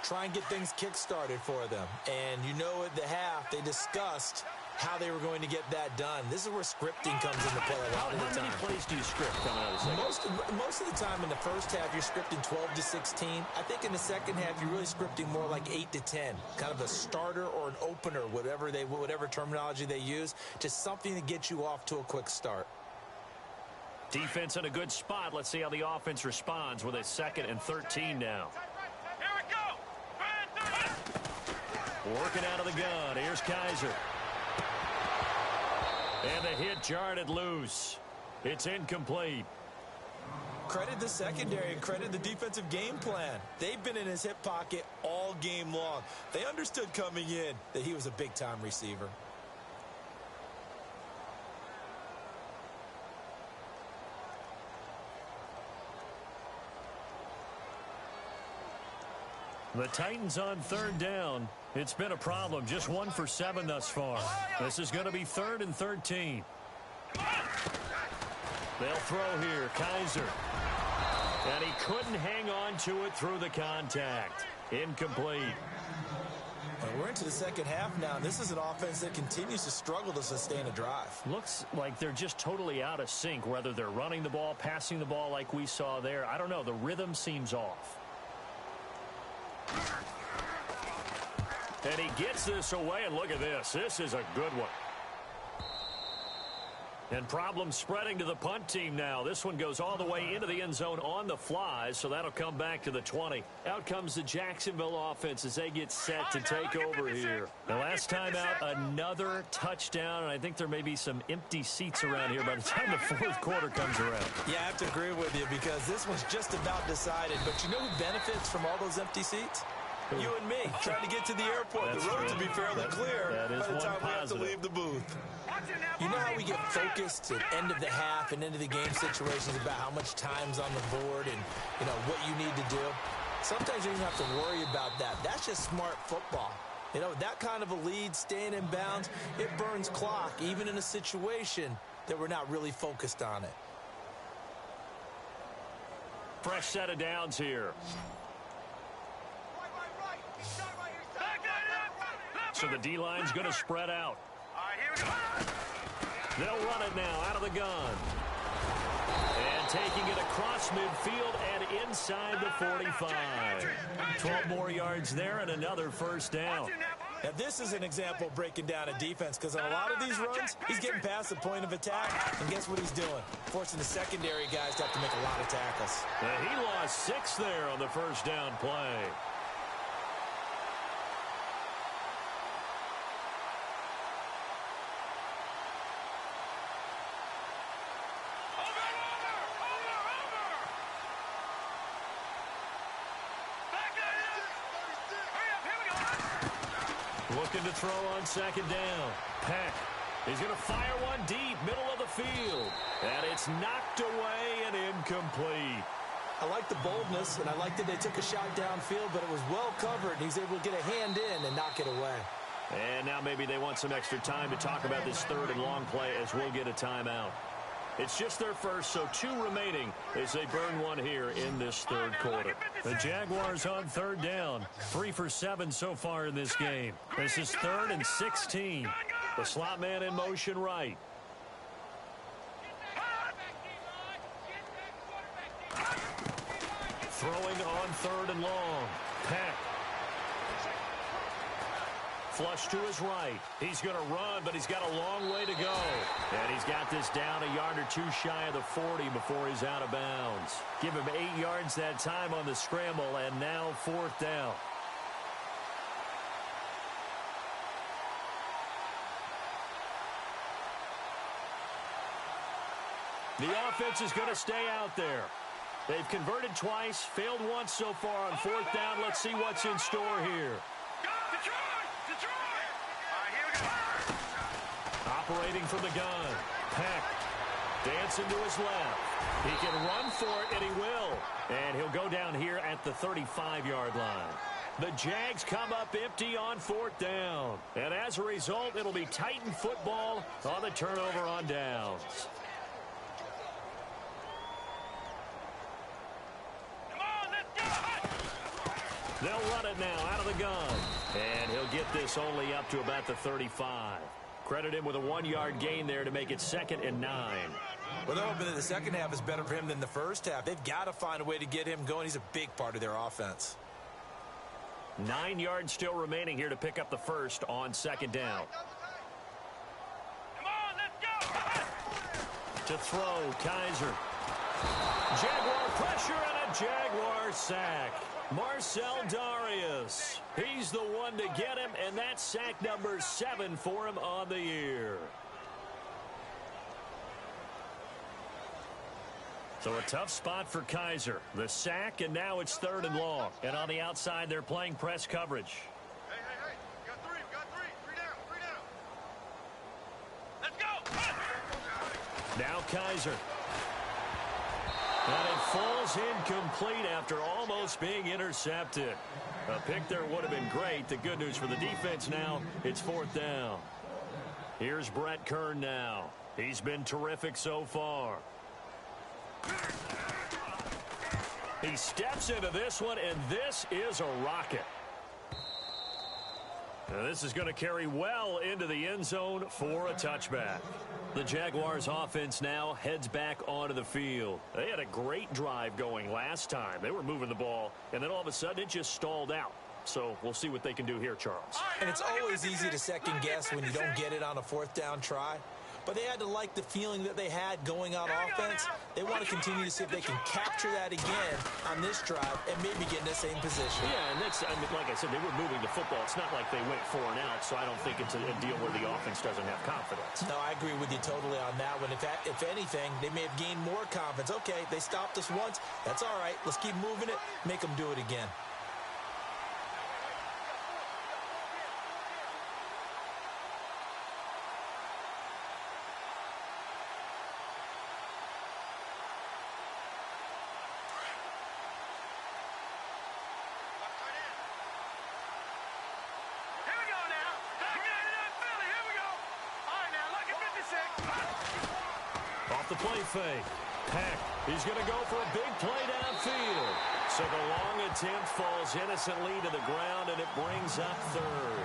Try and get things kick-started for them. And you know at the half, they discussed how they were going to get that done. This is where scripting comes into play a lot of the time. How many plays do you script coming out of the second? Most of the time in the first half, you're scripting 12 to 16. I think in the second half, you're really scripting more like 8 to 10. Kind of a starter or an opener, whatever terminology they use. Just something to get you off to a quick start. Defense in a good spot. Let's see how the offense responds with a 2nd and 13 now. Here we go. Working out of the gun. Here's Kaiser. And the hit jarred it loose. It's incomplete. Credit the secondary and credit the defensive game plan. They've been in his hip pocket all game long. They understood coming in that he was a big-time receiver. The Titans on 3rd down. It's been a problem. Just 1 for 7 thus far. This is going to be 3rd and 13. They'll throw here. Kaiser. And he couldn't hang on to it through the contact. Incomplete. And we're into the second half now. This is an offense that continues to struggle to sustain a drive. Looks like they're just totally out of sync, whether they're running the ball, passing the ball like we saw there. I don't know. The rhythm seems off. And he gets this away, and look at this. This is a good one. And problems spreading to the punt team now. This one goes all the way into the end zone on the fly, so that'll come back to the 20. Out comes the Jacksonville offense as they get set to take over here. The last time out, another touchdown, and I think there may be some empty seats around here by the time the fourth quarter comes around. Yeah, I have to agree with you because this one's just about decided. But you know who benefits from all those empty seats? You and me, trying to get to the airport. That's the road true. to be fairly clear by the time we have to leave the booth. You know how we get focused at end of the half and into the game situations about how much time's on the board and, you know, what you need to do? Sometimes you don't have to worry about that. That's just smart football. You know, that kind of a lead, staying in bounds, it burns clock, even in a situation that we're not really focused on it. Fresh set of downs here. So the D-line's going to spread out. All right, here we go. They'll run it now out of the gun. And taking it across midfield and inside the 45. 12 more yards there and another first down. Now, this is an example of breaking down a defense because on a lot of these runs, he's getting past the point of attack, and guess what he's doing? Forcing the secondary guys to have to make a lot of tackles. And he lost 6 there on the first down play. Looking to throw on second down. Peck. He's going to fire one deep, middle of the field. And it's knocked away and incomplete. I like the boldness, and I like that they took a shot downfield, but it was well covered, and he's able to get a hand in and knock it away. And now maybe they want some extra time to talk about this third and long play as we'll get a timeout. It's just their first, so 2 remaining as they burn one here in this third quarter. The Jaguars on third down. 3 for 7 so far in this game. This is 3rd and 16. The slot man in motion right. Throwing on 3rd and long. Peck. Flush to his right. He's going to run, but he's got a long way to go. And he's got this down a yard or 2 shy of the 40 before he's out of bounds. Give him 8 yards that time on the scramble, and now 4th down. The offense is going to stay out there. They've converted twice, failed once so far on 4th down. Let's see what's in store here. Detroit! Detroit! All right, here Operating from the gun. Peck. Dancing to his left. He can run for it, and he will. And he'll go down here at the 35-yard line. The Jags come up empty on 4th down. And as a result, it'll be Titan football on the turnover on downs. Come on, let's go! They'll run it now out of the gun. And he'll get this only up to about the 35. Credit him with a 1-yard gain there to make it 2nd and 9. Well, they're hoping that the second half is better for him than the first half. They've got to find a way to get him going. He's a big part of their offense. 9 yards still remaining here to pick up the first on 2nd down. Come on, let's go! To throw, Kaiser. Jaguar pressure and a Jaguar sack. Marcell Dareus. He's the one to get him, and that's sack number 7 for him on the year. So a tough spot for Kaiser. The sack, and now it's 3rd and long. And on the outside, they're playing press coverage. Hey, we got three. Three down. Let's go! Now Kaiser. And it falls incomplete after almost being intercepted. A pick there would have been great. The good news for the defense now, it's 4th down. Here's Brett Kern now. He's been terrific so far. He steps into this one, and this is a rocket. Now this is going to carry well into the end zone for a touchback. The Jaguars offense now heads back onto the field. They had a great drive going last time. They were moving the ball, and then all of a sudden it just stalled out. So we'll see what they can do here, Charles. And it's always easy to second guess when you don't get it on a 4th down try. But they had to like the feeling that they had going on offense. They want to continue to see if they can capture that again on this drive and maybe get in the same position. Yeah, and that's, I mean, like I said, they were moving the football. It's not like they went 4 and out, so I don't think it's a deal where the offense doesn't have confidence. No, I agree with you totally on that one. If anything, they may have gained more confidence. Okay, they stopped us once. That's all right. Let's keep moving it. Make them do it again. Off the play fake. Peck. He's going to go for a big play downfield. So the long attempt falls innocently to the ground, and it brings up 3rd.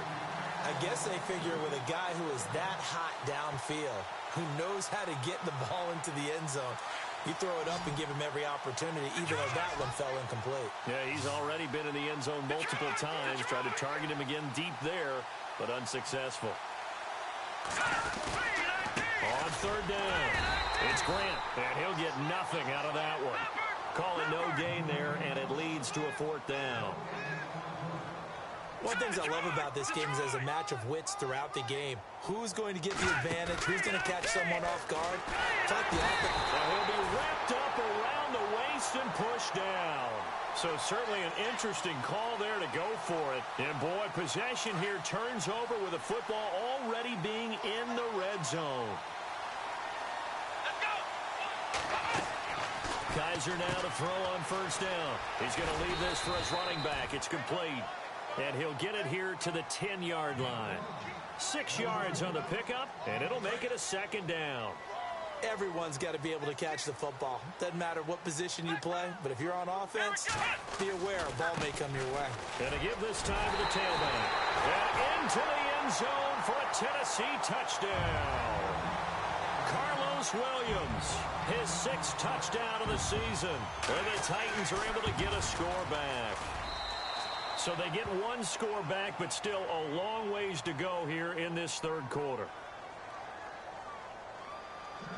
I guess they figure with a guy who is that hot downfield, who knows how to get the ball into the end zone, you throw it up and give him every opportunity, even though that one fell incomplete. Yeah, he's already been in the end zone multiple times. Tried to target him again deep there, but unsuccessful. On 3rd down, it's Grant, and he'll get nothing out of that one. Call it no gain there, and it leads to a 4th down. One of the things I love about this game is there's a match of wits throughout the game. Who's going to get the advantage? Who's going to catch someone off guard? It's like the offense. And he'll be wrapped up around the waist and pushed down. So certainly an interesting call there to go for it. And boy, possession here turns over with the football already being in the red zone. Kaiser now to throw on 1st down. He's going to leave this for his running back. It's complete. And he'll get it here to the 10-yard line. 6 yards on the pickup, and it'll make it a 2nd down. Everyone's got to be able to catch the football. Doesn't matter what position you play, but if you're on offense, be aware a ball may come your way. And to give this time to the tailback. And into the end zone for a Tennessee touchdown. Carlos Williams, his 6th touchdown of the season. And the Titans are able to get a score back. So they get 1 score back, but still a long ways to go here in this 3rd quarter.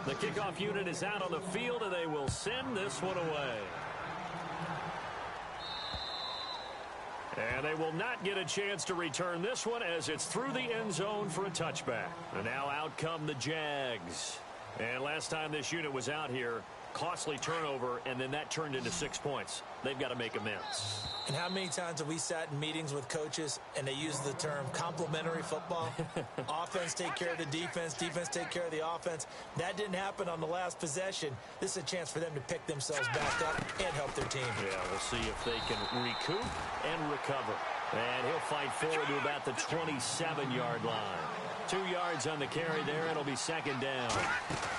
The kickoff unit is out on the field, and they will send this one away. And they will not get a chance to return this one as it's through the end zone for a touchback. And now out come the Jags. And last time this unit was out here, costly turnover, and then that turned into 6 points. They've got to make amends. And how many times have we sat in meetings with coaches and they use the term complementary football? Offense take care of the defense, defense take care of the offense. That didn't happen on the last possession. This is a chance for them to pick themselves back up and help their team. Yeah, we'll see if they can recoup and recover. And he'll fight forward to about the 27-yard line. 2 yards on the carry there. It'll be second down.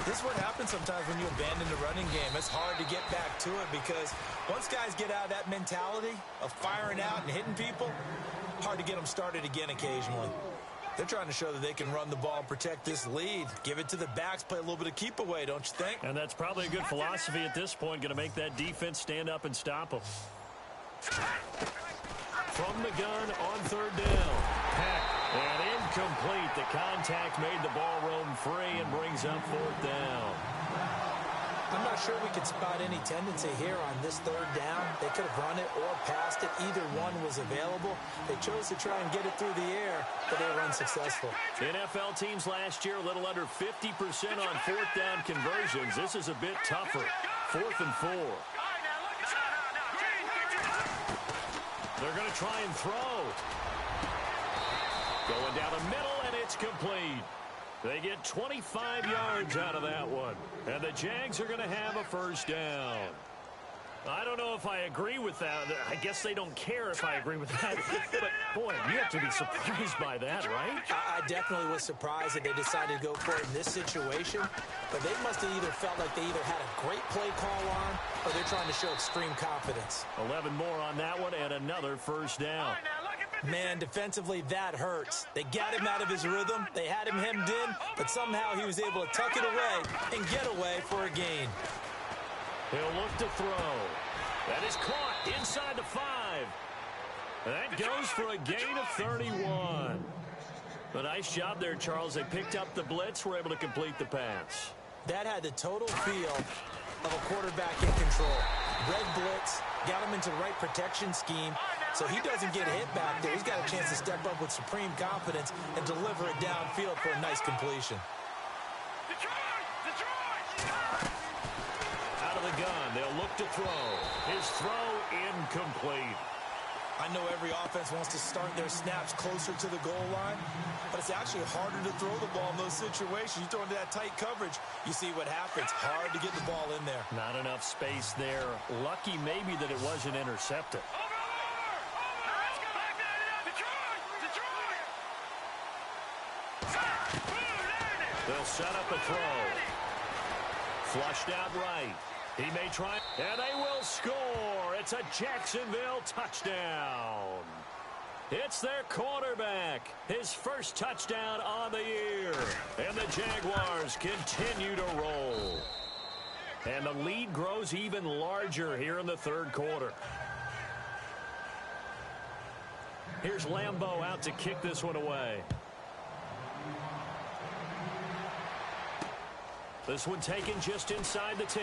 This is what happens sometimes when you abandon the running game. It's hard to get back to it because once guys get out of that mentality of firing out and hitting people, hard to get them started again occasionally. They're trying to show that they can run the ball and protect this lead. Give it to the backs, play a little bit of keep away, don't you think? And that's probably a good philosophy at this point, going to make that defense stand up and stop them. From the gun on third down. Peck, and incomplete. The contact made the ball roam free and brings up fourth down. I'm not sure we could spot any tendency here on this third down. They could have run it or passed it. Either one was available. They chose to try and get it through the air, but they were unsuccessful. NFL teams last year, a little under 50% on fourth down conversions. This is a bit tougher. 4th and 4. They're going to try and throw. Going down the middle, and it's complete. They get 25 yards out of that one. And the Jags are going to have a first down. I don't know if I agree with that. I guess they don't care if I agree with that. But, boy, you have to be surprised by that, right? I definitely was surprised that they decided to go for it in this situation. But they must have either felt like they either had a great play call on or they're trying to show extreme confidence. 11 more on that one and another first down. Man, defensively, that hurts. They got him out of his rhythm. They had him hemmed in, but somehow he was able to tuck it away and get away for a gain. He'll look to throw. That is caught inside the 5. That goes for a gain of 31. A nice job there, Charles. They picked up the blitz, were able to complete the pass. That had the total feel of a quarterback in control. Red blitz, got him into the right protection scheme, so he doesn't get hit back there. He's got a chance to step up with supreme confidence and deliver it downfield for a nice completion. Out of the gun, they'll look to throw. His throw incomplete. I know every offense wants to start their snaps closer to the goal line, but it's actually harder to throw the ball in those situations. You throw into that tight coverage, you see what happens. Hard to get the ball in there. Not enough space there. Lucky maybe that it wasn't intercepted. They'll set up a throw. Flushed out right. He may try, and they will score. It's a Jacksonville touchdown. It's their quarterback. His first touchdown on the year. And the Jaguars continue to roll. And the lead grows even larger here in the third quarter. Here's Lambeau out to kick this one away. This one taken just inside the 10.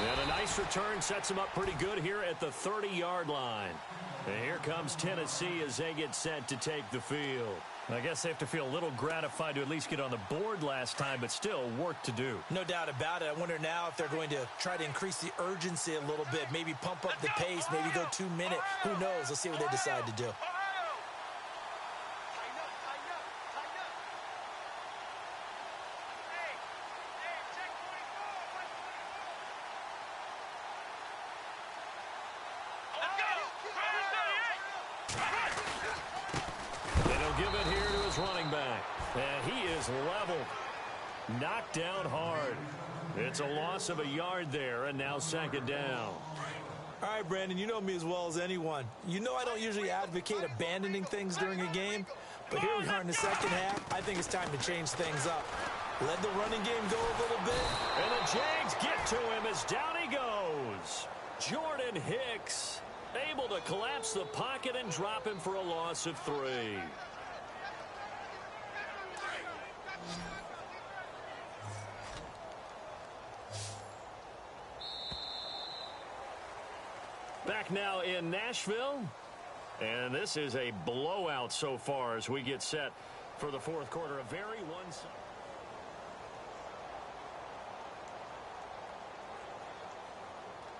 And a nice return sets him up pretty good here at the 30-yard line. And here comes Tennessee as they get set to take the field. I guess they have to feel a little gratified to at least get on the board last time, but still work to do. No doubt about it. I wonder now if they're going to try to increase the urgency a little bit, maybe pump up the pace, maybe go 2 minute. Who knows? Let's see what they decide to do. Leveled. Knocked down hard. It's a loss of a yard there, and now second down. All right, Brandon, you know me as well as anyone. You know I don't usually advocate abandoning things during a game, but here we are in the second half. I think it's time to change things up. Let the running game go a little bit. And the Jags get to him as down he goes. Jordan Hicks able to collapse the pocket and drop him for a loss of 3. Back now in Nashville, and this is a blowout so far as we get set for the fourth quarter. A very one-sided.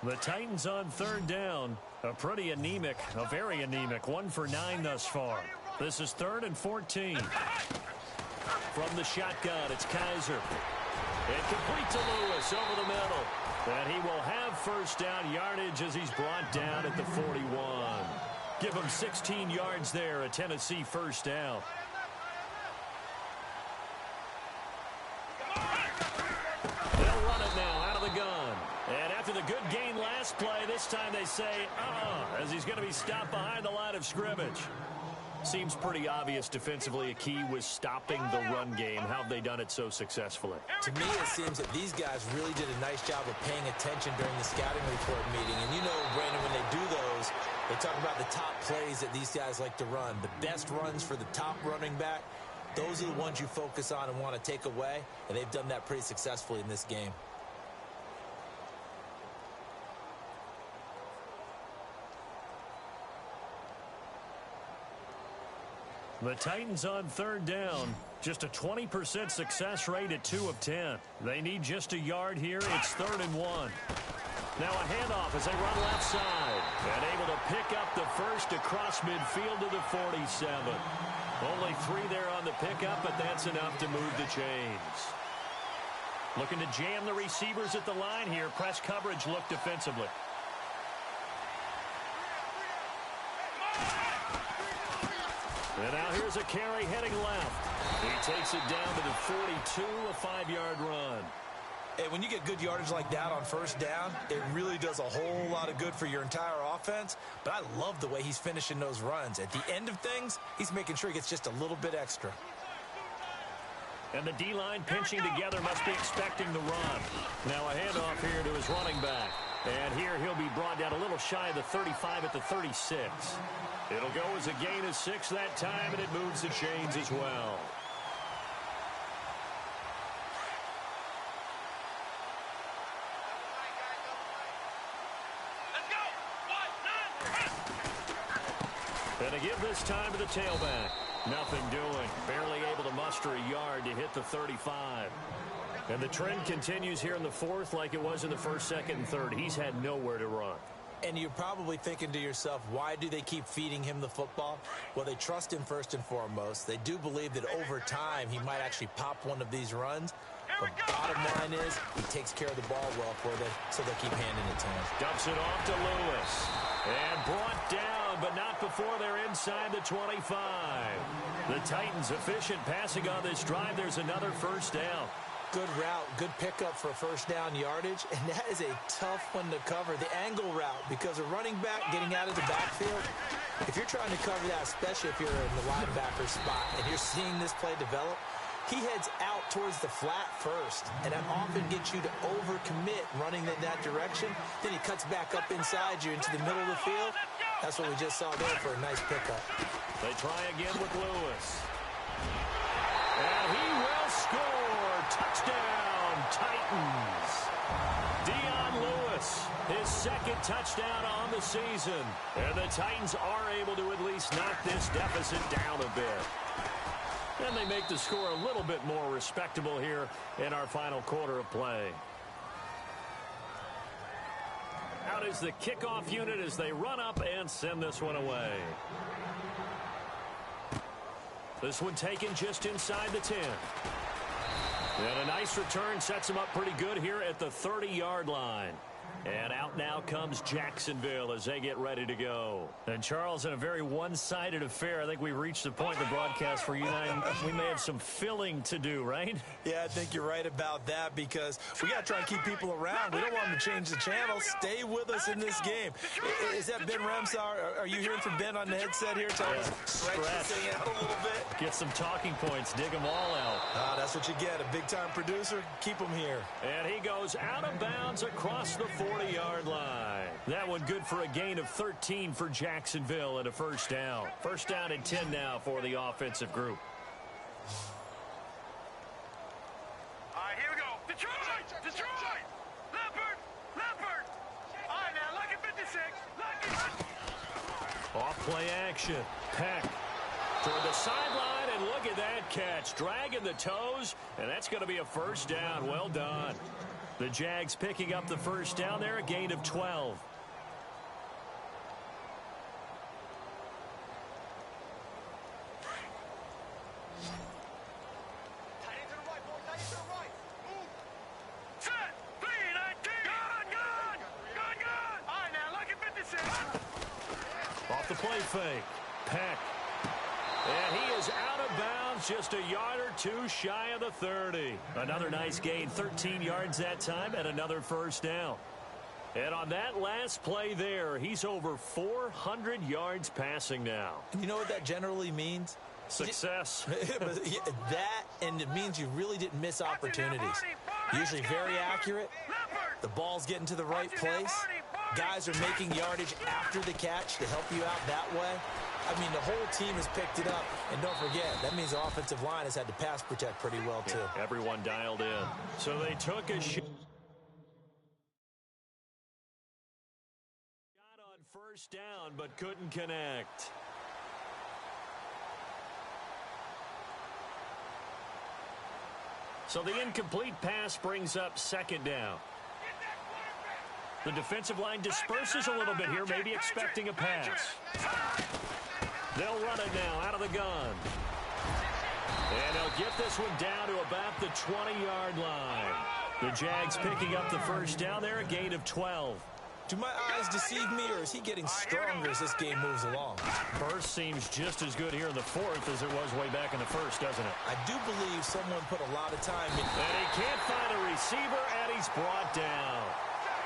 The Titans on third down. A very anemic 1 for 9 thus far. This is 3rd and 14. From the shotgun, it's Kaiser. And complete to Lewis over the middle. And he will have first down yardage as he's brought down at the 41. Give him 16 yards there, a Tennessee first down. They'll run it now out of the gun. And after the good gain last play, this time they say, as he's going to be stopped behind the line of scrimmage. Seems pretty obvious defensively a key was stopping the run game. How have they done it so successfully? To me, it seems that these guys really did a nice job of paying attention during the scouting report meeting. And you know, Brandon, when they do those, they talk about the top plays that these guys like to run. The best runs for the top running back, those are the ones you focus on and want to take away. And they've done that pretty successfully in this game. The Titans on third down. Just a 20% success rate at 2 of 10. They need just a yard here. It's 3rd and 1. Now a handoff as they run left side. And able to pick up the first across midfield to the 47. Only 3 there on the pickup, but that's enough to move the chains. Looking to jam the receivers at the line here. Press coverage look defensively. And now here's a carry heading left. He takes it down to the 42, a 5-yard run. Hey, when you get good yardage like that on first down, it really does a whole lot of good for your entire offense. But I love the way he's finishing those runs. At the end of things, he's making sure he gets just a little bit extra. And the D-line pinching together must be expecting the run. Now a handoff here to his running back. And here he'll be brought down a little shy of the 35 at the 36. It'll go as a gain of 6 that time, and it moves the chains as well. And a give this time to the tailback. Nothing doing. Barely able to muster a yard to hit the 35. And the trend continues here in the 4th like it was in the 1st, 2nd, and 3rd. He's had nowhere to run. And you're probably thinking to yourself, why do they keep feeding him the football? Well, they trust him first and foremost. They do believe that over time he might actually pop one of these runs. But bottom line is he takes care of the ball well for them, so they'll keep handing it to him. Dumps it off to Lewis. And brought down, but not before they're inside the 25. The Titans efficient passing on this drive. There's another first down. Good route, good pickup for first down yardage, and that is a tough one to cover, the angle route, because a running back getting out of the backfield, if you're trying to cover that, especially if you're in the linebacker spot and you're seeing this play develop, he heads out towards the flat first, and that often gets you to overcommit running in that direction. Then he cuts back up inside you into the middle of the field. That's what we just saw there for a nice pickup. They try again with Lewis. And he will score. Touchdown, Titans. Dion Lewis, his 2nd touchdown on the season. And the Titans are able to at least knock this deficit down a bit. And they make the score a little bit more respectable here in our final quarter of play. Out is the kickoff unit as they run up and send this one away. This one taken just inside the 10. And a nice return sets him up pretty good here at the 30-yard line. And out now comes Jacksonville as they get ready to go. And Charles, in a very one-sided affair, I think we've reached the point in the broadcast where you and I, we may have some filling to do, right? Yeah, I think you're right about that because we got to try and keep people around. We don't want them to change the channel. Stay with us in this game. Is that Ben Ramsar? Are you hearing from Ben on the headset here? Tell us, stretch this thing out a little bit. Get some talking points. Dig them all out. That's what you get. A big-time producer. Keep them here. And he goes out of bounds across the 40-yard line. That one good for a gain of 13 for Jacksonville and a first down. First down and 10 now for the offensive group. All right, here we go. Detroit! Detroit! Leopard! Leopard! All right, now, lucky 56. Lucky. Off play action. Peck toward the sideline, and look at that catch. Dragging the toes, and that's going to be a first down. Well done. The Jags picking up the first down there, a gain of 12. Off the play fake. Peck. And he is out of bounds, just a yard or two shy of the 30. Another nice gain, 13 yards that time, and another first down. And on that last play there, he's over 400 yards passing now. You know what that generally means? Success. That, and it means you really didn't miss opportunities. Usually very accurate. The ball's getting to the right place. Guys are making yardage after the catch to help you out that way. I mean, the whole team has picked it up. And don't forget, that means the offensive line has had to pass protect pretty well, too. Yeah, everyone dialed in. So they took a shot on first down, but couldn't connect. So the incomplete pass brings up second down. The defensive line disperses a little bit here, maybe expecting a pass. They'll run it now out of the gun. And they'll get this one down to about the 20-yard line. The Jags picking up the first down there, a gain of 12. Do my eyes deceive me, or is he getting stronger as this game moves along? Burst seems just as good here in the fourth as it was way back in the first, doesn't it? I do believe someone put a lot of time in. And he can't find a receiver, and he's brought down.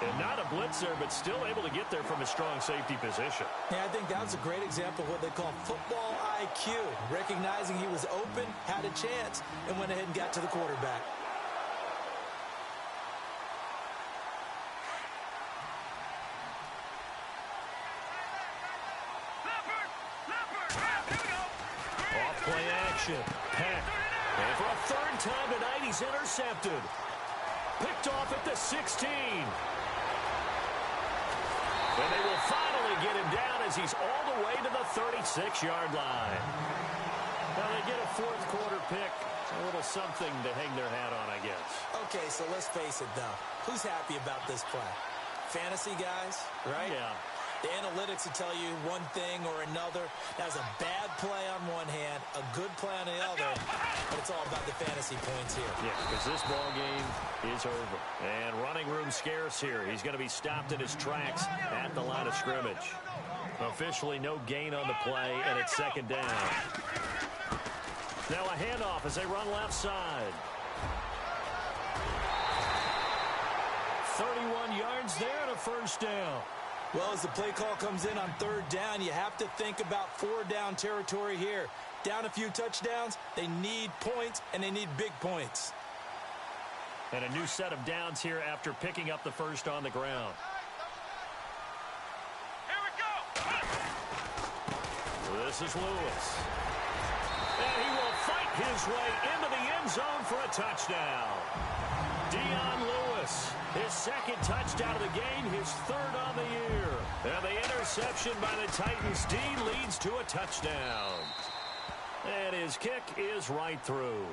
And not a blitzer, but still able to get there from a strong safety position. Yeah, I think that was a great example of what they call football IQ. Recognizing he was open, had a chance, and went ahead and got to the quarterback. Off play action. Peck. And for a third time tonight, he's intercepted. Picked off at the 16. And they will finally get him down as he's all the way to the 36-yard line. Now they get a fourth quarter pick. A little something to hang their hat on, I guess. Okay, so let's face it, though. Who's happy about this play? Fantasy guys, right? Yeah. The analytics will tell you one thing or another. That was a bad play on one hand, a good play on the other, but it's all about the fantasy points here. Yeah, because this ball game is over. And running room scarce here. He's going to be stopped in his tracks at the line of scrimmage. Officially no gain on the play, and it's second down. Now a handoff as they run left side. 31 yards there and a first down. Well, as the play call comes in on third down, you have to think about four-down territory here. Down a few touchdowns, they need points, and they need big points. And a new set of downs here after picking up the first on the ground. Here we go. This is Lewis. And he will fight his way into the end zone for a touchdown. Dion Lewis, his second touchdown of the game, his third on the year. And the interception by the Titans D leads to a touchdown. And his kick is right through.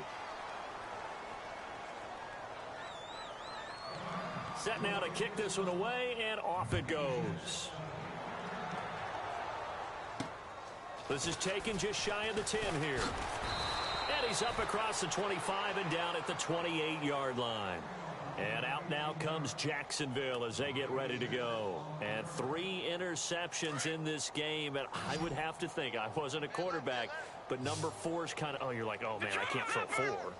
Set now to kick this one away, and off it goes. This is taken just shy of the 10 here. And he's up across the 25 and down at the 28-yard line. And out now comes Jacksonville as they get ready to go. And 3 interceptions in this game. And I would have to think, I wasn't a quarterback, but number 4 is kind of, oh, you're like, oh, man, I can't throw 4.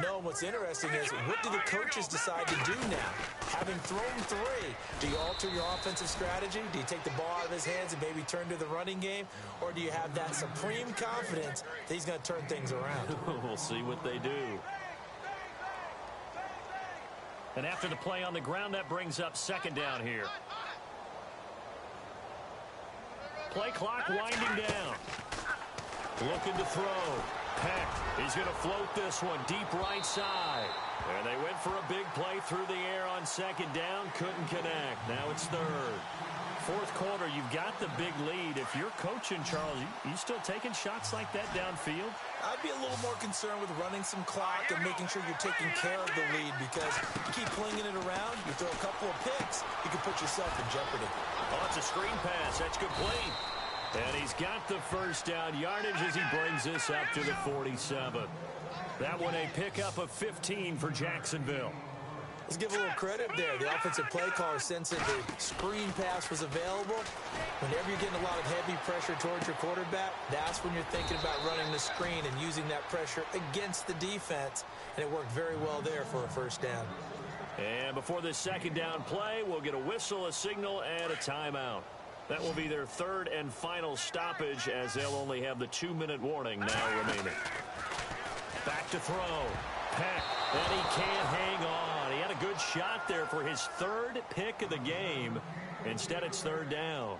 No, what's interesting is, what do the coaches decide to do now? Having thrown 3, do you alter your offensive strategy? Do you take the ball out of his hands and maybe turn to the running game? Or do you have that supreme confidence that he's going to turn things around? We'll see what they do. And after the play on the ground, that brings up second down here. Play clock winding down. Looking to throw. Peck. He's going to float this one deep right side. And they went for a big play through the air on second down. Couldn't connect. Now it's third. fourth quarter, you've got the big lead. If you're coaching, Charles, you still taking shots like that downfield? I'd be a little more concerned with running some clock and making sure you're taking care of the lead, because you keep flinging it around, you throw a couple of picks, you can put yourself in jeopardy. Oh, it's a screen pass. That's complete. And he's got the first down yardage as he brings this up to the 47. That one a pickup of 15 for Jacksonville. Let's give a little credit there. The offensive play caller sensed that the screen pass was available. Whenever you're getting a lot of heavy pressure towards your quarterback, that's when you're thinking about running the screen and using that pressure against the defense. And it worked very well there for a first down. And before this second down play, we'll get a whistle, a signal, and a timeout. That will be their third and final stoppage, as they'll only have the 2-minute warning now remaining. Back to throw. Peck, and he can't hang on. He had a good shot there for his third pick of the game. Instead, it's third down.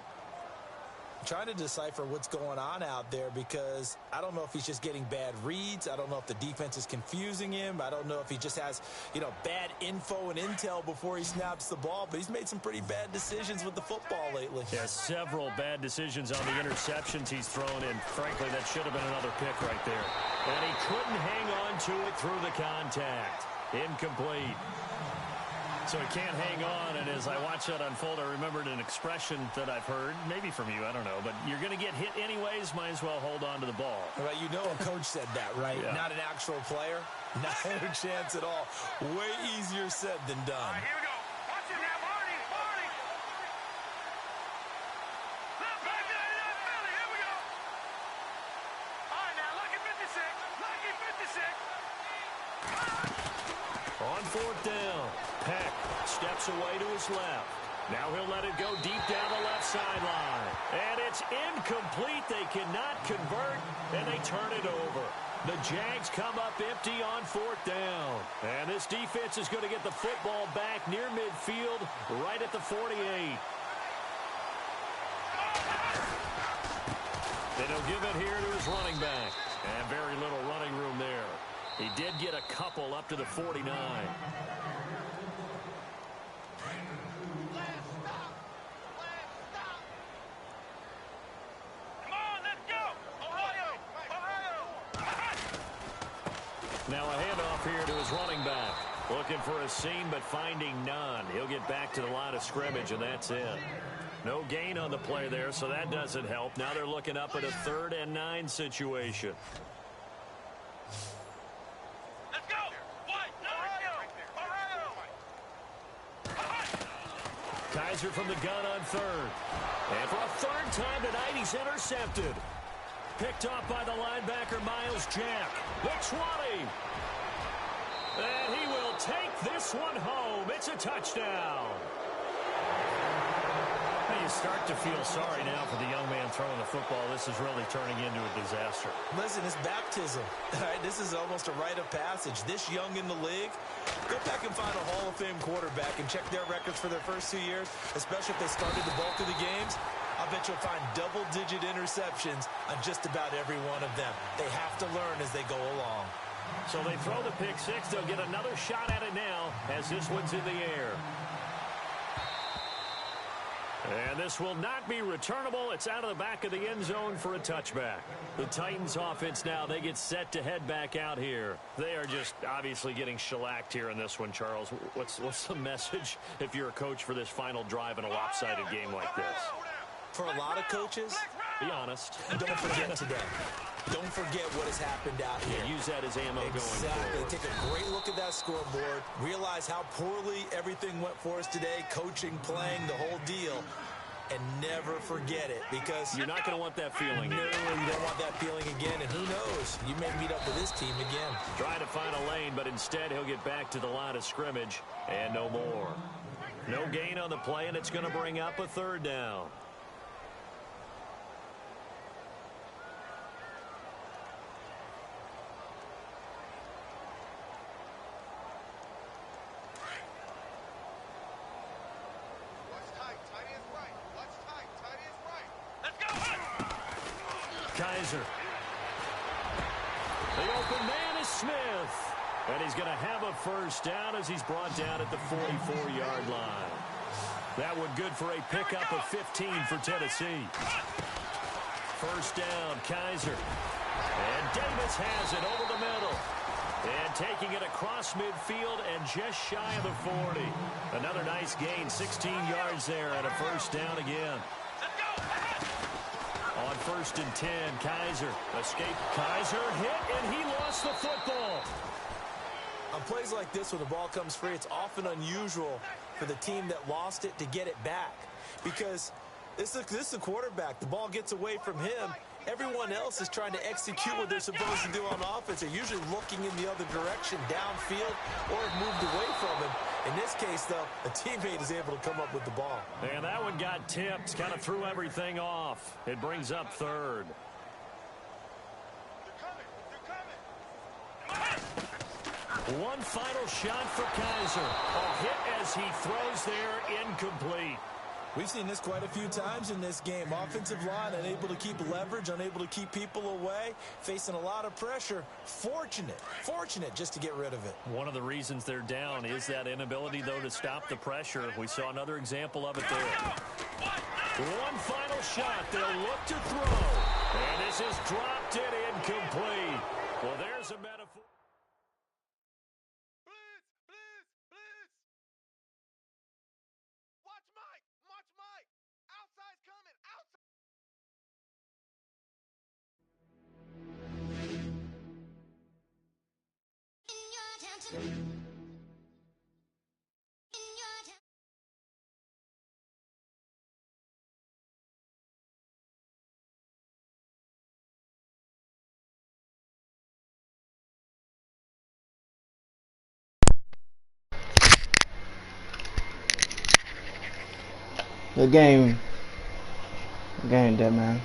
I'm trying to decipher what's going on out there, because I don't know if he's just getting bad reads. I don't know if the defense is confusing him. I don't know if he just has, bad info and intel before he snaps the ball. But he's made some pretty bad decisions with the football lately. Yeah, several bad decisions on the interceptions he's thrown in. Frankly, that should have been another pick right there. And he couldn't hang on to it through the contact. Incomplete. So he can't hang on, and as I watch that unfold, I remembered an expression that I've heard, maybe from you, I don't know, but you're going to get hit anyways, might as well hold on to the ball. Right, a coach said that, right? Yeah. Not an actual player. Not a chance at all. Way easier said than done. All right, here we go. Watch it now, Barney. Left back to Philly. Here we go. All right, now, lucky 56. On fourth down, Peck steps away to his left. Now he'll let it go deep down the left sideline. And it's incomplete. They cannot convert, and they turn it over. The Jags come up empty on fourth down. And this defense is going to get the football back near midfield, right at the 48. Then he'll give it here to his running back. And very little running room there. He did get a couple up to the 49. Now a handoff here to his running back. Looking for a seam, but finding none. He'll get back to the line of scrimmage, and that's it. No gain on the play there, so that doesn't help. Now they're looking up at a 3rd and 9 situation. Let's go. Kaiser from the gun on 3rd. And for a 3rd time tonight, he's intercepted. Picked off by the linebacker, Miles Jack. The 20. And he will take this one home. It's a touchdown. You start to feel sorry now for the young man throwing the football. This is really turning into a disaster. Listen, it's baptism. All right, this is almost a rite of passage. This young in the league, go back and find a Hall of Fame quarterback and check their records for their first 2 years, especially if they started the bulk of the games. I bet you'll find double-digit interceptions on just about every one of them. They have to learn as they go along. So they throw the pick six. They'll get another shot at it now as this one's in the air. And this will not be returnable. It's out of the back of the end zone for a touchback. The Titans offense now, they get set to head back out here. They are just obviously getting shellacked here in this one, Charles. What's the message if you're a coach for this final drive in a lopsided game like this? For a lot of coaches, be honest. Don't forget today. Don't forget what has happened out here. Yeah, use that as ammo going forward. Take a great look at that scoreboard. Realize how poorly everything went for us today. Coaching, playing, the whole deal. And never forget it, because you're not going to want that feeling. No, you don't want that feeling again. And who knows? You may meet up with this team again. Trying to find a lane, but instead he'll get back to the line of scrimmage and no more. No gain on the play, and it's going to bring up a 3rd down. Kaiser. The open man is Smith. And he's going to have a first down as he's brought down at the 44-yard line. That one good for a pickup of 15 for Tennessee. First down, Kaiser. And Davis has it over the middle. And taking it across midfield and just shy of the 40. Another nice gain, 16 yards there and a first down again. On 1st and 10, Kaiser. Escape. Kaiser hit, and he lost the football. On plays like this, when the ball comes free, it's often unusual for the team that lost it to get it back. Because this is the quarterback. The ball gets away from him. Everyone else is trying to execute what they're supposed to do on offense. They're usually looking in the other direction, downfield, or have moved away from him. In this case, though, a teammate is able to come up with the ball. And that one got tipped, kind of threw everything off. It brings up 3rd. One final shot for Kaiser. A hit as he throws there, incomplete. We've seen this quite a few times in this game. Offensive line unable to keep leverage, unable to keep people away, facing a lot of pressure. Fortunate just to get rid of it. One of the reasons they're down is that inability, though, to stop the pressure. We saw another example of it there. One final shot. They'll look to throw. And this is dropped it incomplete. Well, there's a metaphor. The game dead, man.